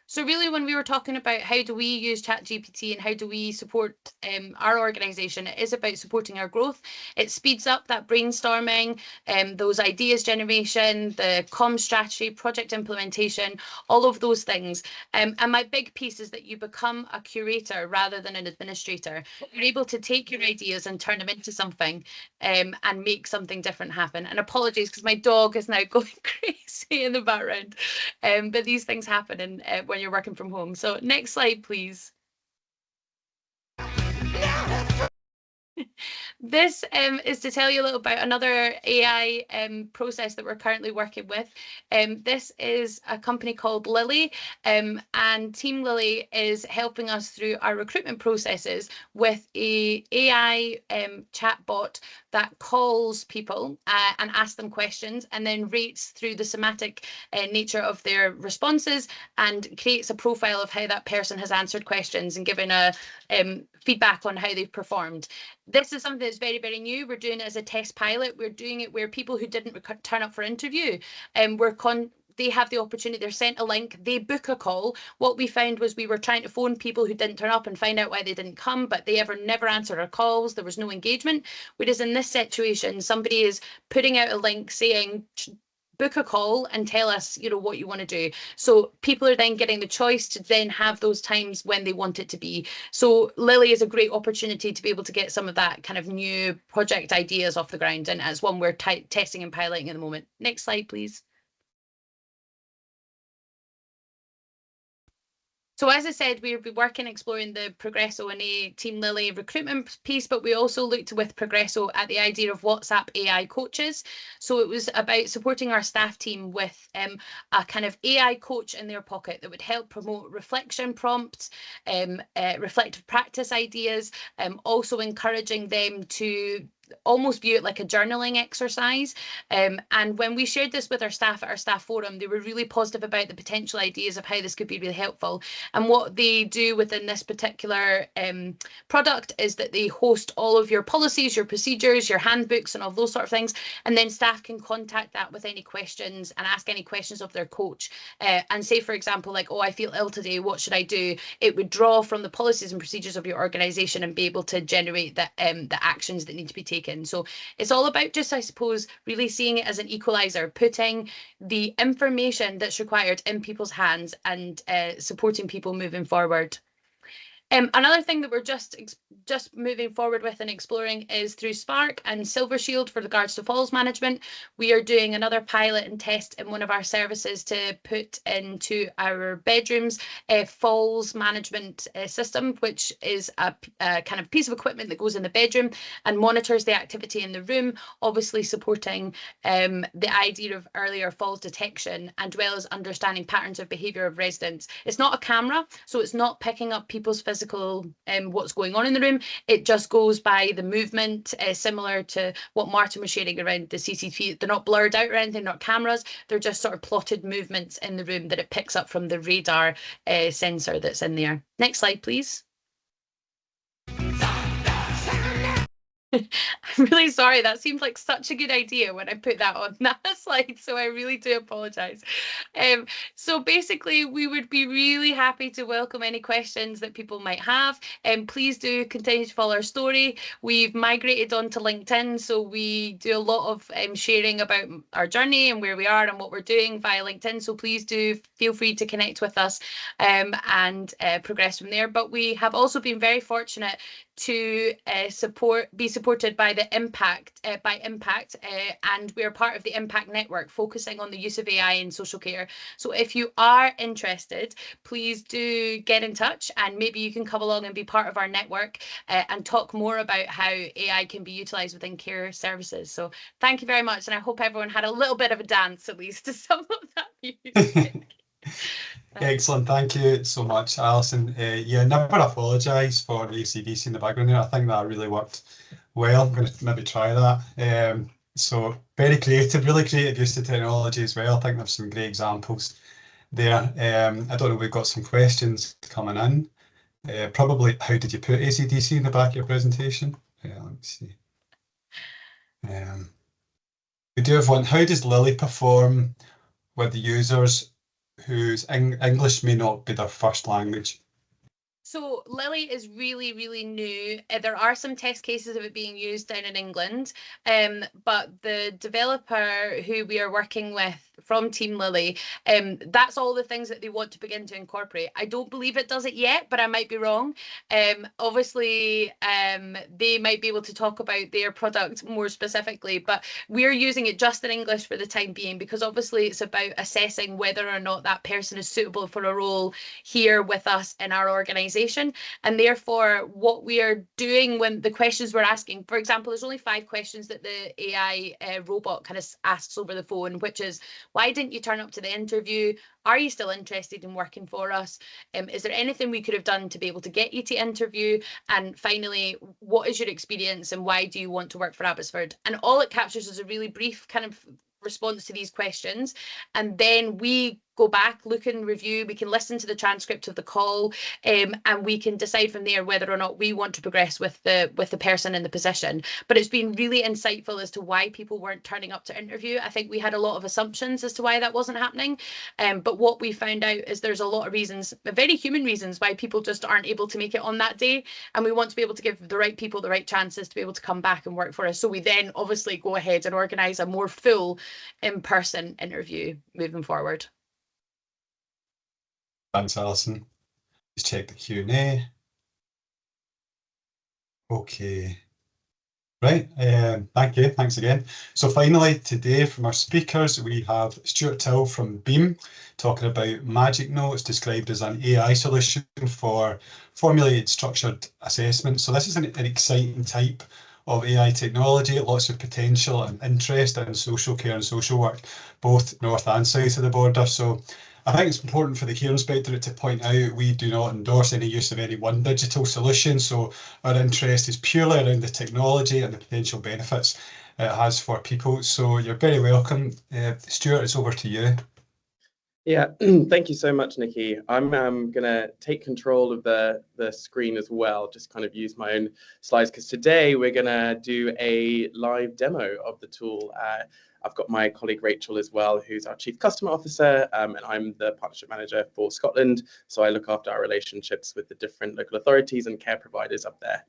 So really, when we were talking about how do we use ChatGPT and how do we support our organisation, it is about supporting our growth. It speeds up that brainstorming, those ideas generation, the comm strategy, project implementation, all of those things. And my big piece is that you become a curator rather than an administrator. You're able to take your ideas and turn them into something and make something different happen. And apologies, because my dog is now going crazy in the background. But these things happen when you're working from home. So next slide, please. This is to tell you a little about another AI process that we're currently working with. This is a company called Lily, and Team Lily is helping us through our recruitment processes with a AI chatbot that calls people and asks them questions and then rates through the semantic nature of their responses and creates a profile of how that person has answered questions and given a feedback on how they've performed. This is something that's very, very new. We're doing it as a test pilot. We're doing it where people who didn't turn up for interview, they have the opportunity, they're sent a link, they book a call. What we found was we were trying to phone people who didn't turn up and find out why they didn't come, but they never answered our calls. There was no engagement. Whereas in this situation, somebody is putting out a link saying, book a call and tell us, you know, what you want to do. So people are then getting the choice to then have those times when they want it to be. So Lily is a great opportunity to be able to get some of that kind of new project ideas off the ground, and as one we're testing and piloting at the moment. Next slide, please. So as I said, we've been working exploring the Progresso and Team Lily recruitment piece, but we also looked with Progresso at the idea of WhatsApp AI coaches. So it was about supporting our staff team with a kind of AI coach in their pocket that would help promote reflection prompts, reflective practice ideas, also encouraging them to almost view it like a journaling exercise. And when we shared this with our staff at our staff forum, they were really positive about the potential ideas of how this could be really helpful. And what they do within this particular product is that they host all of your policies, your procedures, your handbooks and all those sort of things. And then staff can contact that with any questions and ask any questions of their coach. And say, for example, like, oh, I feel ill today, what should I do? It would draw from the policies and procedures of your organisation and be able to generate the actions that need to be taken. So it's all about just, I suppose, really seeing it as an equalizer, putting the information that's required in people's hands and supporting people moving forward. Another thing that we're just moving forward with and exploring is through Spark and Silver Shield for regards to falls management. We are doing another pilot and test in one of our services to put into our bedrooms a falls management system, which is a kind of piece of equipment that goes in the bedroom and monitors the activity in the room, obviously supporting the idea of earlier falls detection and as well as understanding patterns of behaviour of residents. It's not a camera, so it's not picking up people's physical physical what's going on in the room. It just goes by the movement, similar to what Martin was sharing around the CCTV. They're not blurred out or anything, not cameras. They're just sort of plotted movements in the room that it picks up from the radar sensor that's in there. Next slide, please. I'm really sorry, that seemed like such a good idea when I put that on that slide, so I really do apologise. So basically, we would be really happy to welcome any questions that people might have, and please do continue to follow our story. We've migrated onto LinkedIn, so we do a lot of sharing about our journey and where we are and what we're doing via LinkedIn, so please do feel free to connect with us and progress from there. But we have also been very fortunate to be supported by the Impact, and we're part of the Impact Network, focusing on the use of AI in social care. So if you are interested, please do get in touch, and maybe you can come along and be part of our network and talk more about how AI can be utilised within care services. So thank you very much, and I hope everyone had a little bit of a dance at least to some of that music. Excellent, thank you so much, Alison. Yeah, never apologise for the AC/DC in the background there. I think that really worked well. I'm going to maybe try that. So very creative, really creative use of technology as well. I think there's some great examples there. I don't know, we've got some questions coming in. Probably, how did you put AC/DC in the back of your presentation? Let me see. We do have one. How does Lily perform with the users whose English may not be their first language? So Lily is really, really new. There are some test cases of it being used down in England, but the developer who we are working with from Team Lily, that's all the things that they want to begin to incorporate. I don't believe it does it yet, but I might be wrong. Obviously, they might be able to talk about their product more specifically, but we're using it just in English for the time being, because obviously it's about assessing whether or not that person is suitable for a role here with us in our organisation. And therefore, what we are doing when the questions we're asking, for example, there's only 5 questions that the AI robot kind of asks over the phone, which is, why didn't you turn up to the interview? Are you still interested in working for us? Is there anything we could have done to be able to get you to interview? And finally, what is your experience and why do you want to work for Abbotsford? And all it captures is a really brief kind of response to these questions, and then we go back, look and review, we can listen to the transcript of the call, and we can decide from there whether or not we want to progress with the person in the position. But it's been really insightful as to why people weren't turning up to interview. I think we had a lot of assumptions as to why that wasn't happening, but what we found out is there's a lot of reasons, very human reasons, why people just aren't able to make it on that day, and we want to be able to give the right people the right chances to be able to come back and work for us. So we then obviously go ahead and organise a more full in-person interview moving forward. Thanks, Alison. Just check the Q&A. Okay. Right, thank you, thanks again. So finally today from our speakers, we have Stuart Till from Beam talking about Magic Notes, described as an AI solution for formulated structured assessment. So this is an exciting type of AI technology, lots of potential and interest in social care and social work, both north and south of the border. So I think it's important for the Care Inspectorate to point out we do not endorse any use of any one digital solution. So our interest is purely around the technology and the potential benefits it has for people. So you're very welcome. Stuart, it's over to you. Yeah, thank you so much, Nikki. I'm going to take control of the screen as well, just kind of use my own slides, because today we're going to do a live demo of the tool. I've got my colleague Rachel as well, who's our Chief Customer Officer, and I'm the Partnership Manager for Scotland. So I look after our relationships with the different local authorities and care providers up there.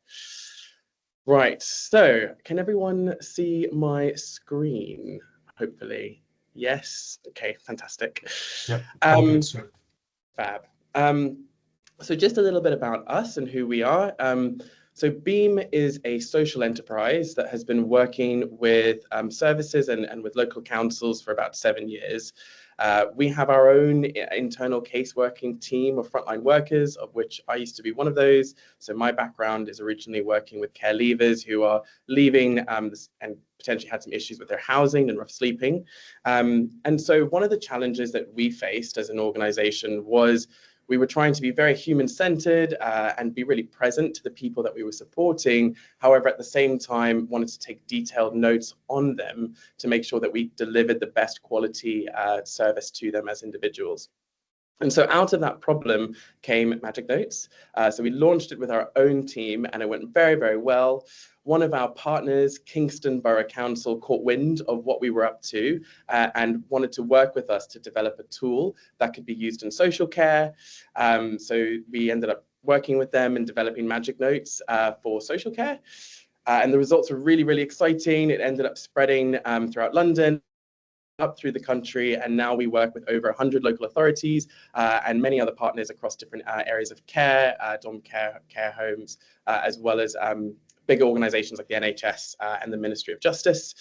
Right, so can everyone see my screen, hopefully? Yes, okay, fantastic. Yep. Fab. So just a little bit about us and who we are. So Beam is a social enterprise that has been working with services and with local councils for about 7 years. We have our own internal case working team of frontline workers, of which I used to be one of those. So my background is originally working with care leavers who are leaving and potentially had some issues with their housing and rough sleeping. And so one of the challenges that we faced as an organization was We were trying to be very human-centered and be really present to the people that we were supporting. However, at the same time, wanted to take detailed notes on them to make sure that we delivered the best quality service to them as individuals. And so out of that problem came Magic Notes. So we launched it with our own team and it went very, very well. One of our partners, Kingston Borough Council, caught wind of what we were up to and wanted to work with us to develop a tool that could be used in social care. So we ended up working with them and developing Magic Notes for social care. And the results were really, really exciting. It ended up spreading throughout London, up through the country, and now we work with over 100 local authorities and many other partners across different areas of care, dom care, care homes, as well as bigger organisations like the NHS and the Ministry of Justice.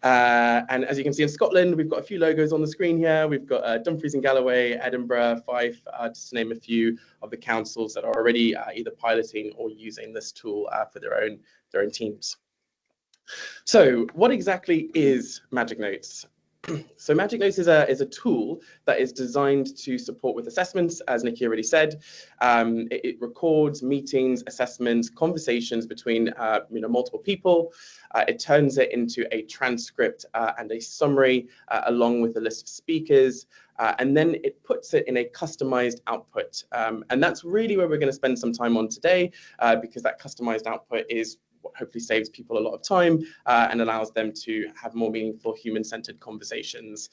And as you can see in Scotland, we've got a few logos on the screen here. We've got Dumfries and Galloway, Edinburgh, Fife, just to name a few of the councils that are already either piloting or using this tool for their own teams. So what exactly is Magic Notes? So Magic Notes is a tool that is designed to support with assessments, as Nikki already said. It records meetings, assessments, conversations between multiple people. It turns it into a transcript and a summary along with a list of speakers. And then it puts it in a customized output. And that's really where we're going to spend some time on today, because that customized output is what hopefully saves people a lot of time and allows them to have more meaningful human-centered conversations.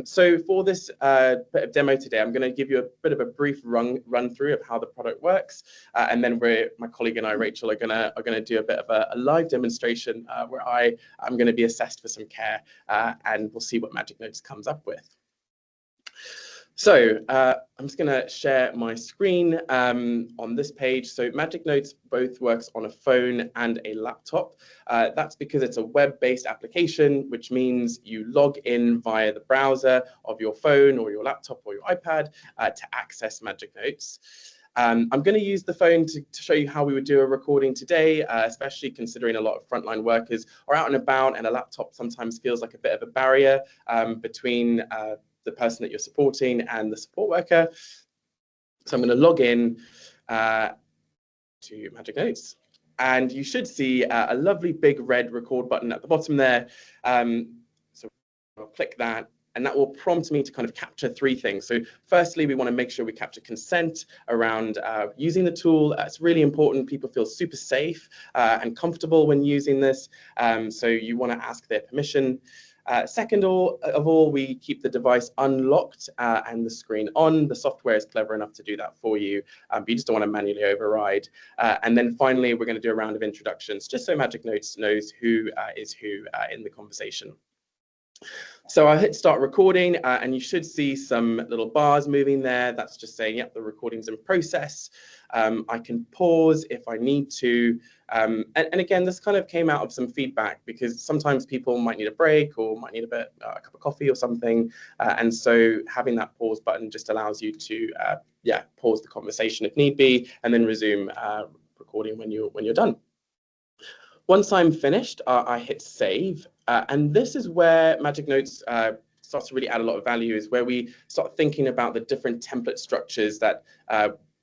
So for this bit of demo today, I'm going to give you a bit of a brief run through of how the product works, and then my colleague and I, Rachel, are going to do a bit of a live demonstration where I'm going to be assessed for some care, and we'll see what Magic Notes comes up with. So I'm just going to share my screen on this page. So Magic Notes both works on a phone and a laptop. That's because it's a web-based application, which means you log in via the browser of your phone or your laptop or your iPad to access Magic Notes. I'm going to use the phone to show you how we would do a recording today, especially considering a lot of frontline workers are out and about, and a laptop sometimes feels like a bit of a barrier between the person that you're supporting and the support worker. So I'm going to log in to Magic Notes, and you should see a lovely big red record button at the bottom there. So I'll click that, and that will prompt me to kind of capture three things. So firstly, we want to make sure we capture consent around using the tool. It's really important people feel super safe and comfortable when using this. So you want to ask their permission. Second of all, we keep the device unlocked and the screen on. The software is clever enough to do that for you, but you just don't want to manually override. And then finally, we're going to do a round of introductions, just so Magic Notes knows who is who in the conversation. So I'll hit start recording, and you should see some little bars moving there. That's just saying, yep, the recording's in process. I can pause if I need to. And again, this kind of came out of some feedback, because sometimes people might need a break or might need a cup of coffee or something. And so having that pause button just allows you to, pause the conversation if need be, and then resume recording when you're done. Once I'm finished, I hit save. And this is where Magic Notes starts to really add a lot of value, is where we start thinking about the different template structures that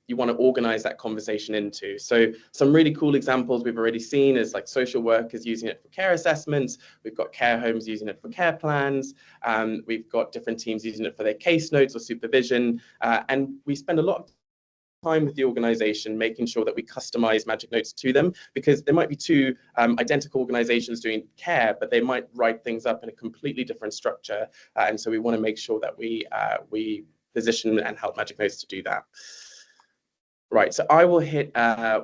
you want to organize that conversation into. So some really cool examples we've already seen is like social workers using it for care assessments. We've got care homes using it for care plans. We've got different teams using it for their case notes or supervision. And we spend a lot of time with the organization making sure that we customize Magic Notes to them, because there might be two identical organizations doing care, but they might write things up in a completely different structure. And so we want to make sure that we position and help Magic Notes to do that. Right, so I will hit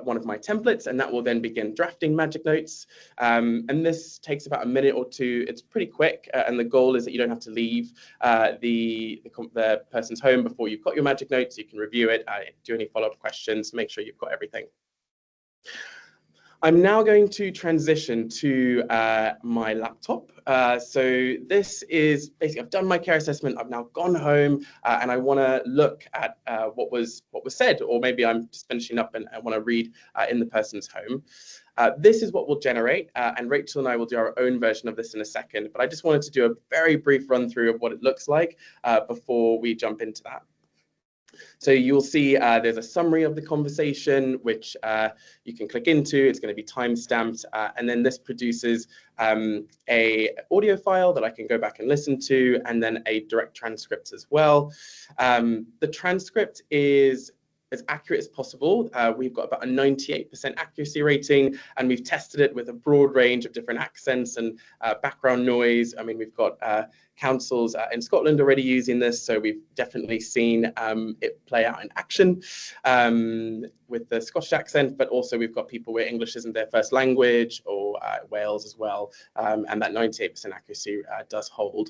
one of my templates, and that will then begin drafting Magic Notes. And this takes about a minute or two. It's pretty quick, and the goal is that you don't have to leave the person's home before you've got your Magic Notes. You can review it, do any follow-up questions, make sure you've got everything. I'm now going to transition to my laptop. So this is basically, I've done my care assessment, I've now gone home, and I want to look at what was said, or maybe I'm just finishing up and I want to read in the person's home. This is what we'll generate, and Rachel and I will do our own version of this in a second, but I just wanted to do a very brief run through of what it looks like before we jump into that. So you'll see there's a summary of the conversation, which you can click into. It's going to be timestamped, and then this produces a audio file that I can go back and listen to, and then a direct transcript as well. The transcript is as accurate as possible. We've got about a 98% accuracy rating, and we've tested it with a broad range of different accents and background noise. I mean, we've got councils in Scotland already using this, so we've definitely seen it play out in action with the Scottish accent, but also we've got people where English isn't their first language, or Wales as well, and that 98% accuracy does hold.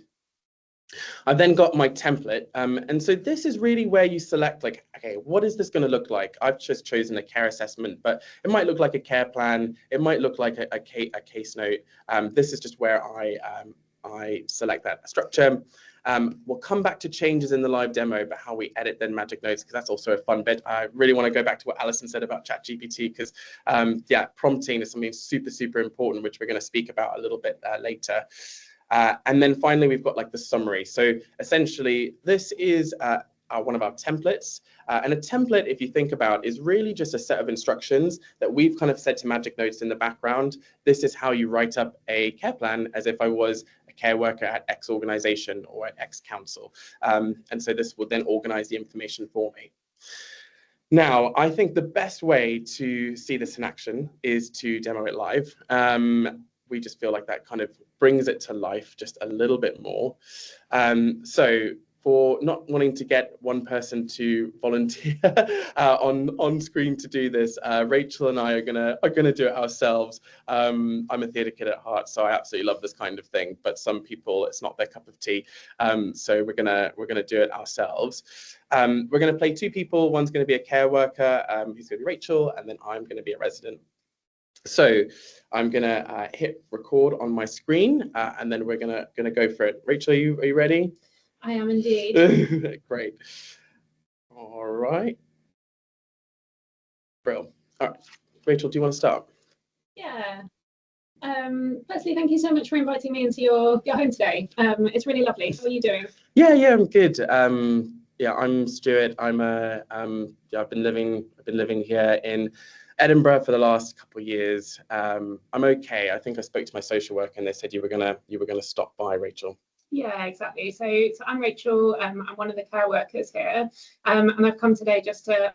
I've then got my template, and so this is really where you select, like, okay, what is this going to look like? I've just chosen a care assessment, but it might look like a care plan. It might look like a case note. This is just where I select that structure. We'll come back to changes in the live demo, but how we edit then Magic Notes, because that's also a fun bit. I really want to go back to what Alison said about ChatGPT, because yeah, prompting is something super, super important, which we're going to speak about a little bit later. And then finally, we've got like the summary. So essentially, this is one of our templates. And a template, if you think about, is really just a set of instructions that we've kind of said to Magic Notes in the background. This is how you write up a care plan as if I was a care worker at X organization or at X council. And so this will then organize the information for me. Now, I think the best way to see this in action is to demo it live. We just feel like that kind of brings it to life just a little bit more. So for not wanting to get one person to volunteer on screen to do this, Rachel and I are gonna do it ourselves. I'm a theatre kid at heart, so I absolutely love this kind of thing. But some people, it's not their cup of tea. So we're gonna do it ourselves. We're gonna play two people. One's gonna be a care worker, who's gonna be Rachel, and then I'm gonna be a resident. So I'm gonna hit record on my screen, and then we're gonna go for it. Rachel, are you ready? I am indeed. Great. All right. Brilliant. All right. Rachel, do you want to start? Yeah. Firstly, thank you so much for inviting me into your home today. It's really lovely. How are you doing? Yeah, I'm good. Yeah, I'm Stuart. Yeah, I've been living here in Edinburgh for the last couple of years. I'm okay. I think I spoke to my social worker and they said you were gonna stop by, Rachel. Yeah, exactly. So I'm Rachel. I'm one of the care workers here, and I've come today just to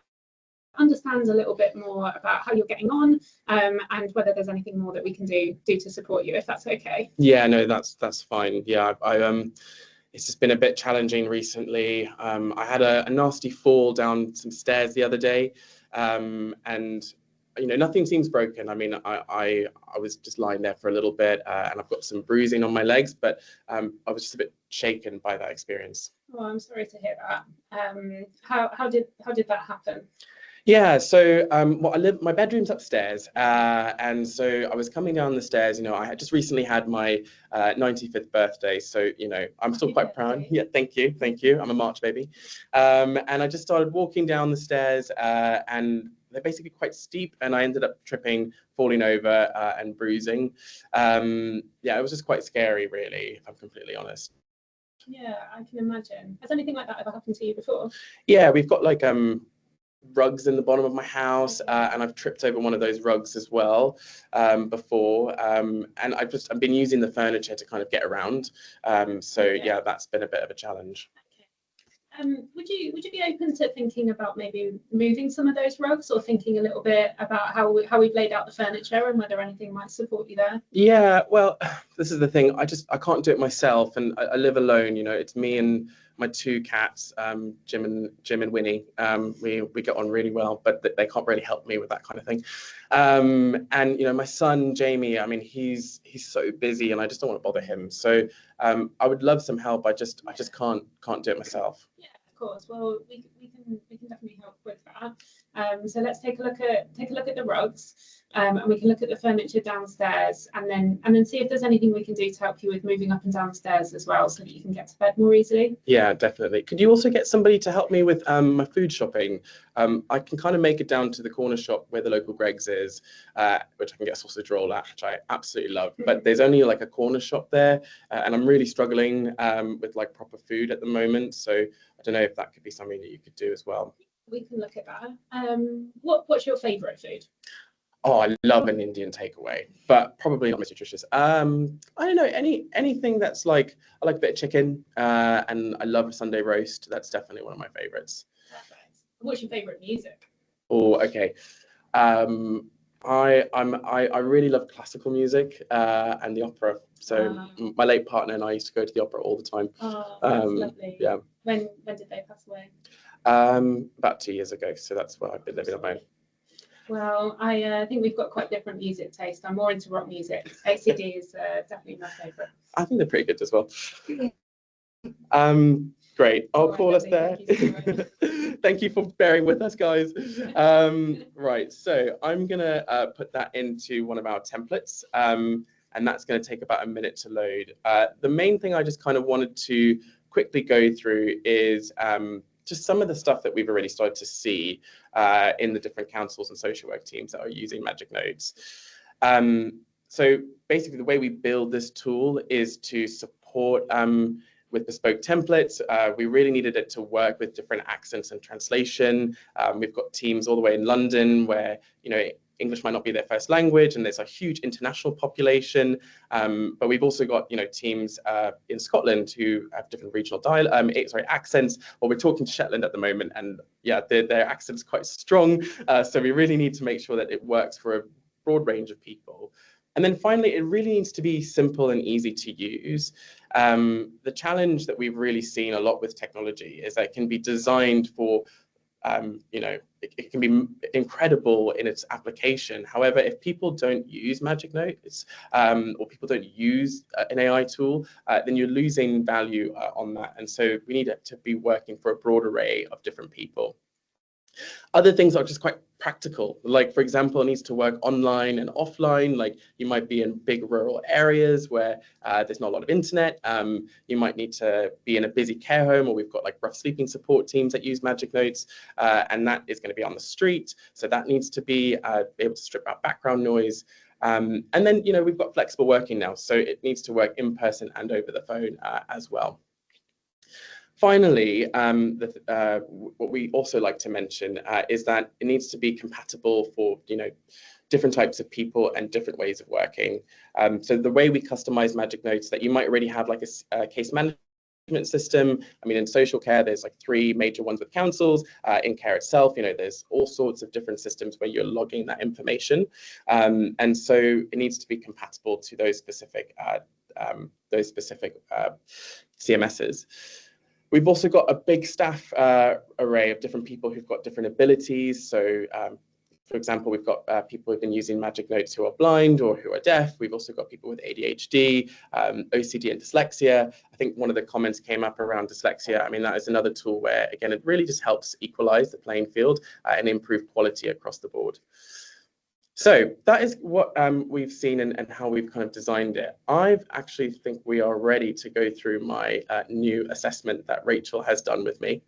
understand a little bit more about how you're getting on, and whether there's anything more that we can do to support you, if that's okay. Yeah, no, that's fine. Yeah, it's just been a bit challenging recently. I had a nasty fall down some stairs the other day, and you know, nothing seems broken. I mean, I was just lying there for a little bit, and I've got some bruising on my legs, but I was just a bit shaken by that experience. Oh, I'm sorry to hear that. How did that happen? Yeah, so well, my bedroom's upstairs, and so I was coming down the stairs. You know, I had just recently had my 95th birthday, so you know, I'm still quite proud. Yeah, thank you. I'm a March baby, and I just started walking down the stairs, and they're basically quite steep, and I ended up tripping, falling over, and bruising. Yeah, it was just quite scary, really, if I'm completely honest. Yeah, I can imagine. Has anything like that ever happened to you before? Yeah, we've got like rugs in the bottom of my house, and I've tripped over one of those rugs as well before, and I've been using the furniture to kind of get around. So yeah, that's been a bit of a challenge. Would you be open to thinking about maybe moving some of those rugs, or thinking a little bit about how we've laid out the furniture and whether anything might support you there? Yeah, well, this is the thing. I can't do it myself, and I live alone. You know, it's me and my two cats, Jim and Winnie. We get on really well, but they can't really help me with that kind of thing. And you know, my son Jamie, I mean, he's so busy, and I just don't want to bother him. So I would love some help. I just can't do it myself. Yeah, of course. Well, we can definitely help with that. that. So let's take a look at the rugs, and we can look at the furniture downstairs, and then see if there's anything we can do to help you with moving up and down the stairs as well, so that you can get to bed more easily. Yeah, definitely. Could you also get somebody to help me with my food shopping? I can kind of make it down to the corner shop where the local Greggs is, which I can get a sausage roll at, which I absolutely love. But there's only like a corner shop there, and I'm really struggling with like proper food at the moment. So I don't know if that could be something that you could do as well. We can look at that. What's your favourite food? Oh, I love an Indian takeaway, but probably not most nutritious. I don't know, anything that's like, I like a bit of chicken, and I love a Sunday roast. That's definitely one of my favorites. Perfect. What's your favorite music? Oh, okay. I really love classical music and the opera. So my late partner and I used to go to the opera all the time. Oh, that's lovely. Yeah. When did they pass away? About 2 years ago. So that's where I've been living on my own. Well, I think we've got quite different music taste. I'm more into rock music. ACD is definitely my favourite. I think they're pretty good as well. Great. I'll call us there. Thank you for bearing with us, guys. Right, so I'm gonna put that into one of our templates, and that's going to take about a minute to load. The main thing I just kind of wanted to quickly go through is just some of the stuff that we've already started to see in the different councils and social work teams that are using Magic Notes. So basically the way we build this tool is to support with bespoke templates. We really needed it to work with different accents and translation. We've got teams all the way in London where, you know, English might not be their first language, and there's a huge international population. But we've also got, you know, teams in Scotland who have different regional accents. Well, we're talking to Shetland at the moment, and yeah, their accent's quite strong. So we really need to make sure that it works for a broad range of people. And then finally, it really needs to be simple and easy to use. The challenge that we've really seen a lot with technology is that it can be designed for you know, it can be incredible in its application. However, if people don't use Magic Notes or people don't use an AI tool, then you're losing value on that. And so we need it to be working for a broad array of different people. Other things are just quite practical. Like, for example, it needs to work online and offline. Like, you might be in big rural areas where there's not a lot of internet. You might need to be in a busy care home, or we've got like rough sleeping support teams that use Magic Notes, and that is going to be on the street. So that needs to be able to strip out background noise. And then, you know, we've got flexible working now, so it needs to work in person and over the phone as well. Finally, what we also like to mention is that it needs to be compatible for, you know, different types of people and different ways of working. So the way we customize Magic Notes, that you might already have like a case management system. I mean, in social care, there's like 3 major ones with councils. In care itself, you know, there's all sorts of different systems where you're logging that information. And so it needs to be compatible to those specific CMSs. We've also got a big staff array of different people who've got different abilities. So, for example, we've got people who've been using Magic Notes who are blind or who are deaf. We've also got people with ADHD, OCD and dyslexia. I think one of the comments came up around dyslexia. I mean, that is another tool where, again, it really just helps equalize the playing field and improve quality across the board. So that is what we've seen and how we've kind of designed it. I actually think we are ready to go through my new assessment that Rachel has done with me.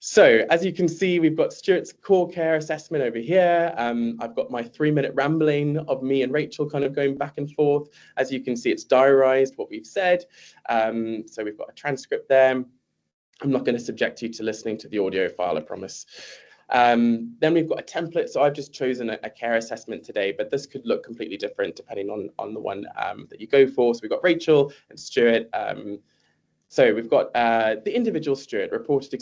So as you can see, we've got Stuart's core care assessment over here. I've got my 3-minute rambling of me and Rachel kind of going back and forth. As you can see, it's diarized what we've said. So we've got a transcript there. I'm not going to subject you to listening to the audio file, I promise. Then we've got a template. So I've just chosen a care assessment today, but this could look completely different depending on the one that you go for. So we've got Rachel and Stuart. So we've got the individual Stuart reported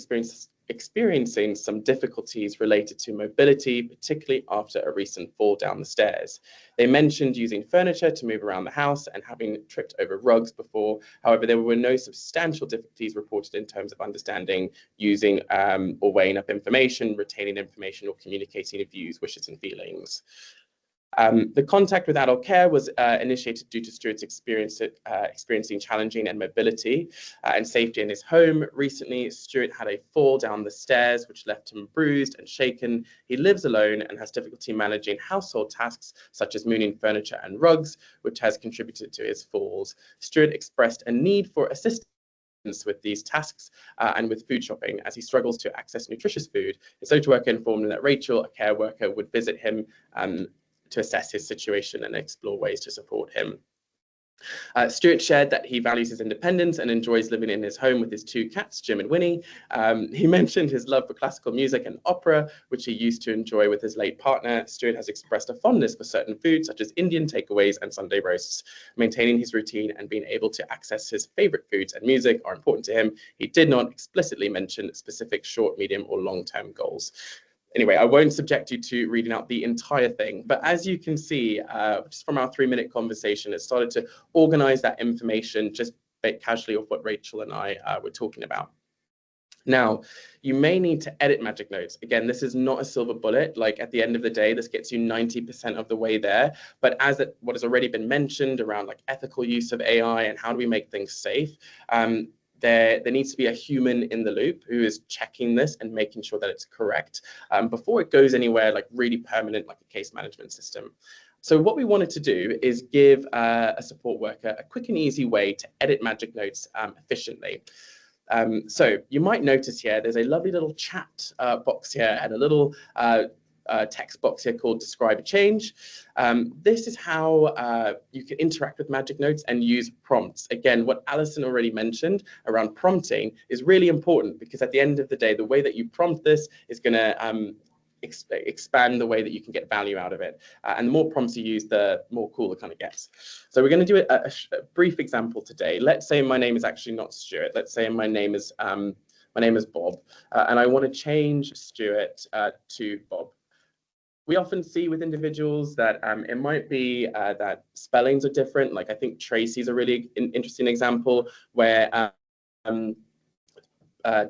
experiencing some difficulties related to mobility, particularly after a recent fall down the stairs. They mentioned using furniture to move around the house and having tripped over rugs before. However, there were no substantial difficulties reported in terms of understanding, using or weighing up information, retaining information, or communicating views, wishes, and feelings. The contact with adult care was initiated due to Stuart's experiencing challenging and mobility and safety in his home. Recently, Stuart had a fall down the stairs, which left him bruised and shaken. He lives alone and has difficulty managing household tasks, such as moving furniture and rugs, which has contributed to his falls. Stuart expressed a need for assistance with these tasks and with food shopping as he struggles to access nutritious food. His social worker informed him that Rachel, a care worker, would visit him to assess his situation and explore ways to support him. Stuart shared that he values his independence and enjoys living in his home with his 2 cats, Jim and Winnie. He mentioned his love for classical music and opera, which he used to enjoy with his late partner. Stuart has expressed a fondness for certain foods, such as Indian takeaways and Sunday roasts. Maintaining his routine and being able to access his favorite foods and music are important to him. He did not explicitly mention specific short, medium, or long-term goals. Anyway, I won't subject you to reading out the entire thing, but as you can see, just from our 3-minute conversation, it started to organize that information just casually of what Rachel and I were talking about. Now, you may need to edit Magic Notes. Again, this is not a silver bullet. Like at the end of the day, this gets you 90% of the way there. But as what has already been mentioned around like ethical use of AI and how do we make things safe, there needs to be a human in the loop who is checking this and making sure that it's correct before it goes anywhere like really permanent, like a case management system. So what we wanted to do is give a support worker a quick and easy way to edit Magic Notes efficiently. So you might notice here, there's a lovely little chat box here and a little text box here called Describe a Change. This is how you can interact with Magic Notes and use prompts. Again, what Alison already mentioned around prompting is really important because at the end of the day, the way that you prompt this is going to expand the way that you can get value out of it. And the more prompts you use, the more cool it kind of gets. So we're going to do a brief example today. Let's say my name is actually not Stuart. Let's say my name is Bob, and I want to change Stuart to Bob. We often see with individuals that it might be that spellings are different. Like I think Tracy's a really interesting example where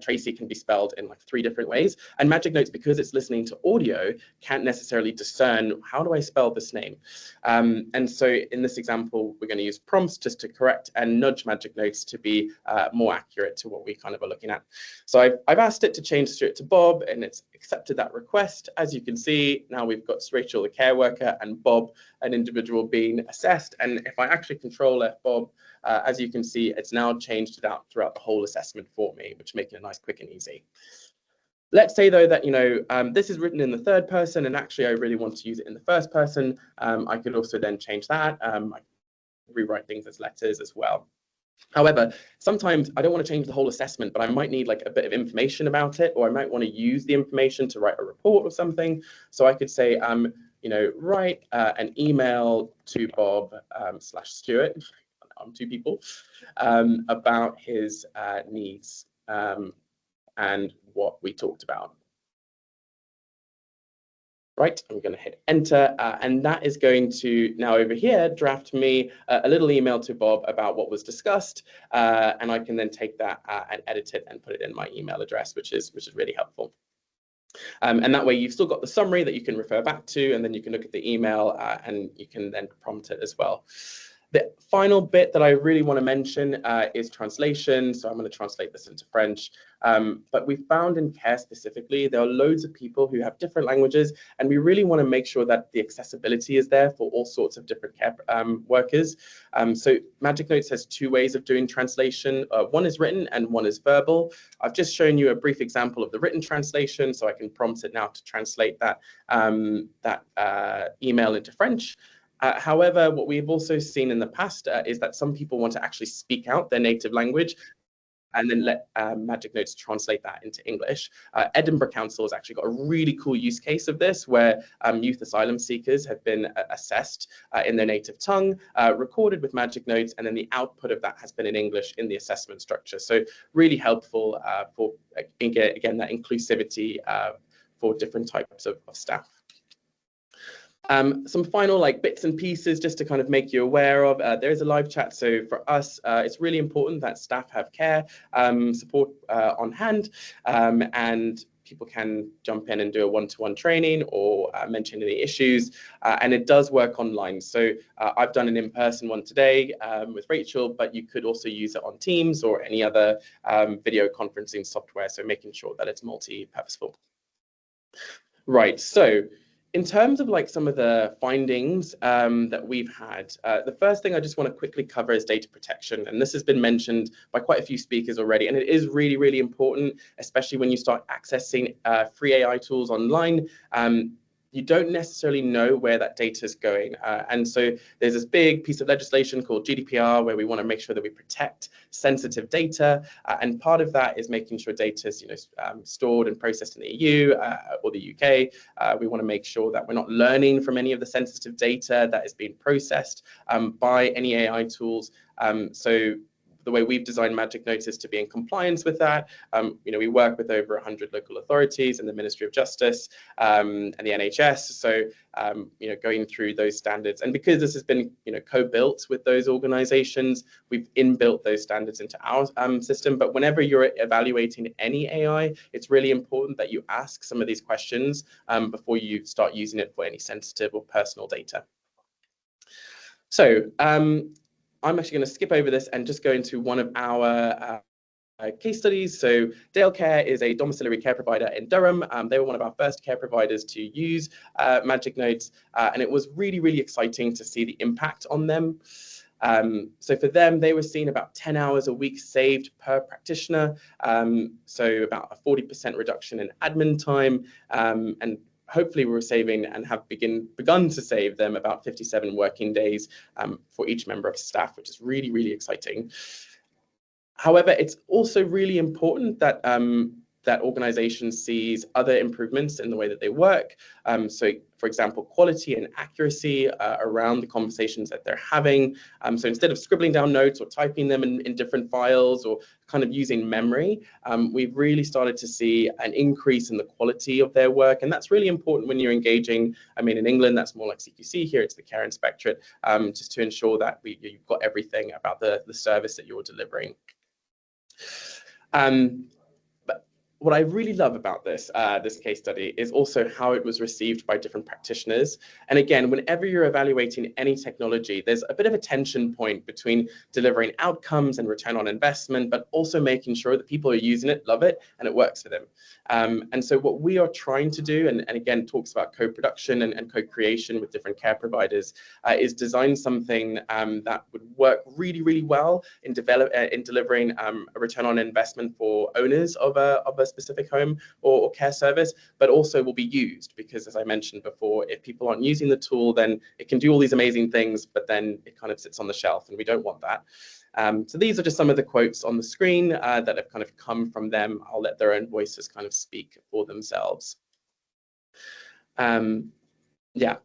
Tracy can be spelled in like 3 different ways. And Magic Notes, because it's listening to audio, can't necessarily discern how do I spell this name. And so in this example, we're going to use prompts just to correct and nudge Magic Notes to be more accurate to what we kind of are looking at. So I've asked it to change Stuart to Bob, and it's accepted that request. As you can see, now we've got Rachel, the care worker, and Bob, an individual, being assessed. And if I actually control F Bob, as you can see, it's now changed it out throughout the whole assessment for me, which makes it nice, quick and easy. Let's say though that, this is written in the 3rd person and actually I really want to use it in the 1st person. I could also then change that. I rewrite things as letters as well. However, sometimes I don't want to change the whole assessment, but I might need like a bit of information about it, or I might want to use the information to write a report or something. So I could say, write an email to Bob /Stuart, 2 people, about his needs and what we talked about. Right, I'm going to hit enter, and that is going to now over here draft me a little email to Bob about what was discussed, and I can then take that and edit it and put it in my email address, which is really helpful. And that way you've still got the summary that you can refer back to, and then you can look at the email and you can then prompt it as well. The final bit that I really want to mention is translation. So I'm going to translate this into French. But we found in care specifically, there are loads of people who have different languages, and we really want to make sure that the accessibility is there for all sorts of different care workers. So Magic Notes has 2 ways of doing translation. One is written and one is verbal. I've just shown you a brief example of the written translation, so I can prompt it now to translate that, email into French. However, what we've also seen in the past is that some people want to actually speak out their native language and then let Magic Notes translate that into English. Edinburgh Council has actually got a really cool use case of this, where youth asylum seekers have been assessed in their native tongue, recorded with Magic Notes, and then the output of that has been in English in the assessment structure. So really helpful for, again, that inclusivity for different types of staff. Some final bits and pieces just to kind of make you aware of. There is a live chat, so for us, it's really important that staff have care support on hand, and people can jump in and do a one-to-one training or mention any issues, and it does work online. So I've done an in-person one today with Rachel, but you could also use it on Teams or any other video conferencing software, so making sure that it's multi-purposeful. Right, so in terms of like some of the findings that we've had, the first thing I just want to quickly cover is data protection. And this has been mentioned by quite a few speakers already. And it is really, really important, especially when you start accessing free AI tools online. You don't necessarily know where that data is going. And so there's this big piece of legislation called GDPR, where we want to make sure that we protect sensitive data. And part of that is making sure data is stored and processed in the EU or the UK. We want to make sure that we're not learning from any of the sensitive data that is being processed by any AI tools. So the way we've designed Magic Notes is to be in compliance with that. We work with over 100 local authorities and the Ministry of Justice and the NHS. So, going through those standards. And because this has been, co-built with those organizations, we've inbuilt those standards into our system. But whenever you're evaluating any AI, it's really important that you ask some of these questions before you start using it for any sensitive or personal data. So, I'm actually going to skip over this and just go into one of our case studies. So Dale Care is a domiciliary care provider in Durham. They were one of our first care providers to use Magic Notes, and it was really, really exciting to see the impact on them. So for them, they were seeing about 10 hours a week saved per practitioner, so about a 40% reduction in admin time, and hopefully we're saving and have begun to save them about 57 working days for each member of staff, which is really, really exciting. However, it's also really important that that organization sees other improvements in the way that they work. So, for example, quality and accuracy around the conversations that they're having. So instead of scribbling down notes or typing them in different files or kind of using memory, we've really started to see an increase in the quality of their work. And that's really important when you're engaging. I mean, in England, that's more like CQC. Here, it's the Care Inspectorate, just to ensure that you've got everything about the service that you're delivering. But what I really love about this case study is also how it was received by different practitioners. And again, whenever you're evaluating any technology, there's a bit of a tension point between delivering outcomes and return on investment, but also making sure that people are using it, love it, and it works for them. And so what we are trying to do, and again, talks about co-production and co-creation with different care providers, is design something that would work really, really well in delivering a return on investment for owners of a specific home or care service, but also will be used, because as I mentioned before, if people aren't using the tool, then it can do all these amazing things, but then it kind of sits on the shelf, and we don't want that. So these are just some of the quotes on the screen that have kind of come from them. I'll let their own voices kind of speak for themselves. Yeah.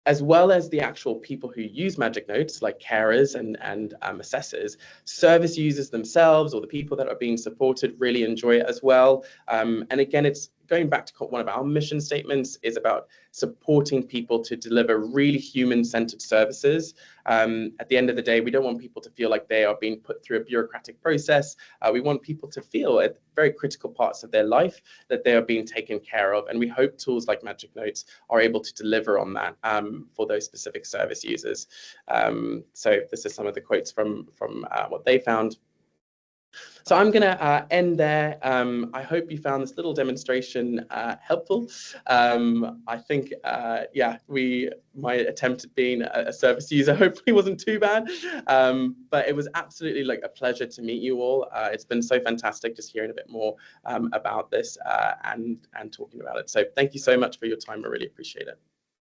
As well as the actual people who use Magic Notes, like carers and assessors, service users themselves or the people that are being supported really enjoy it as well. And again, it's going back to one of our mission statements is about supporting people to deliver really human-centered services. At the end of the day, we don't want people to feel like they are being put through a bureaucratic process. We want people to feel at very critical parts of their life that they are being taken care of. And we hope tools like Magic Notes are able to deliver on that for those specific service users. So this is some of the quotes from what they found. So I'm going to end there. I hope you found this little demonstration helpful. I think, yeah, my attempt at being a service user hopefully wasn't too bad, but it was absolutely like a pleasure to meet you all. It's been so fantastic just hearing a bit more about this and talking about it. So thank you so much for your time. I really appreciate it.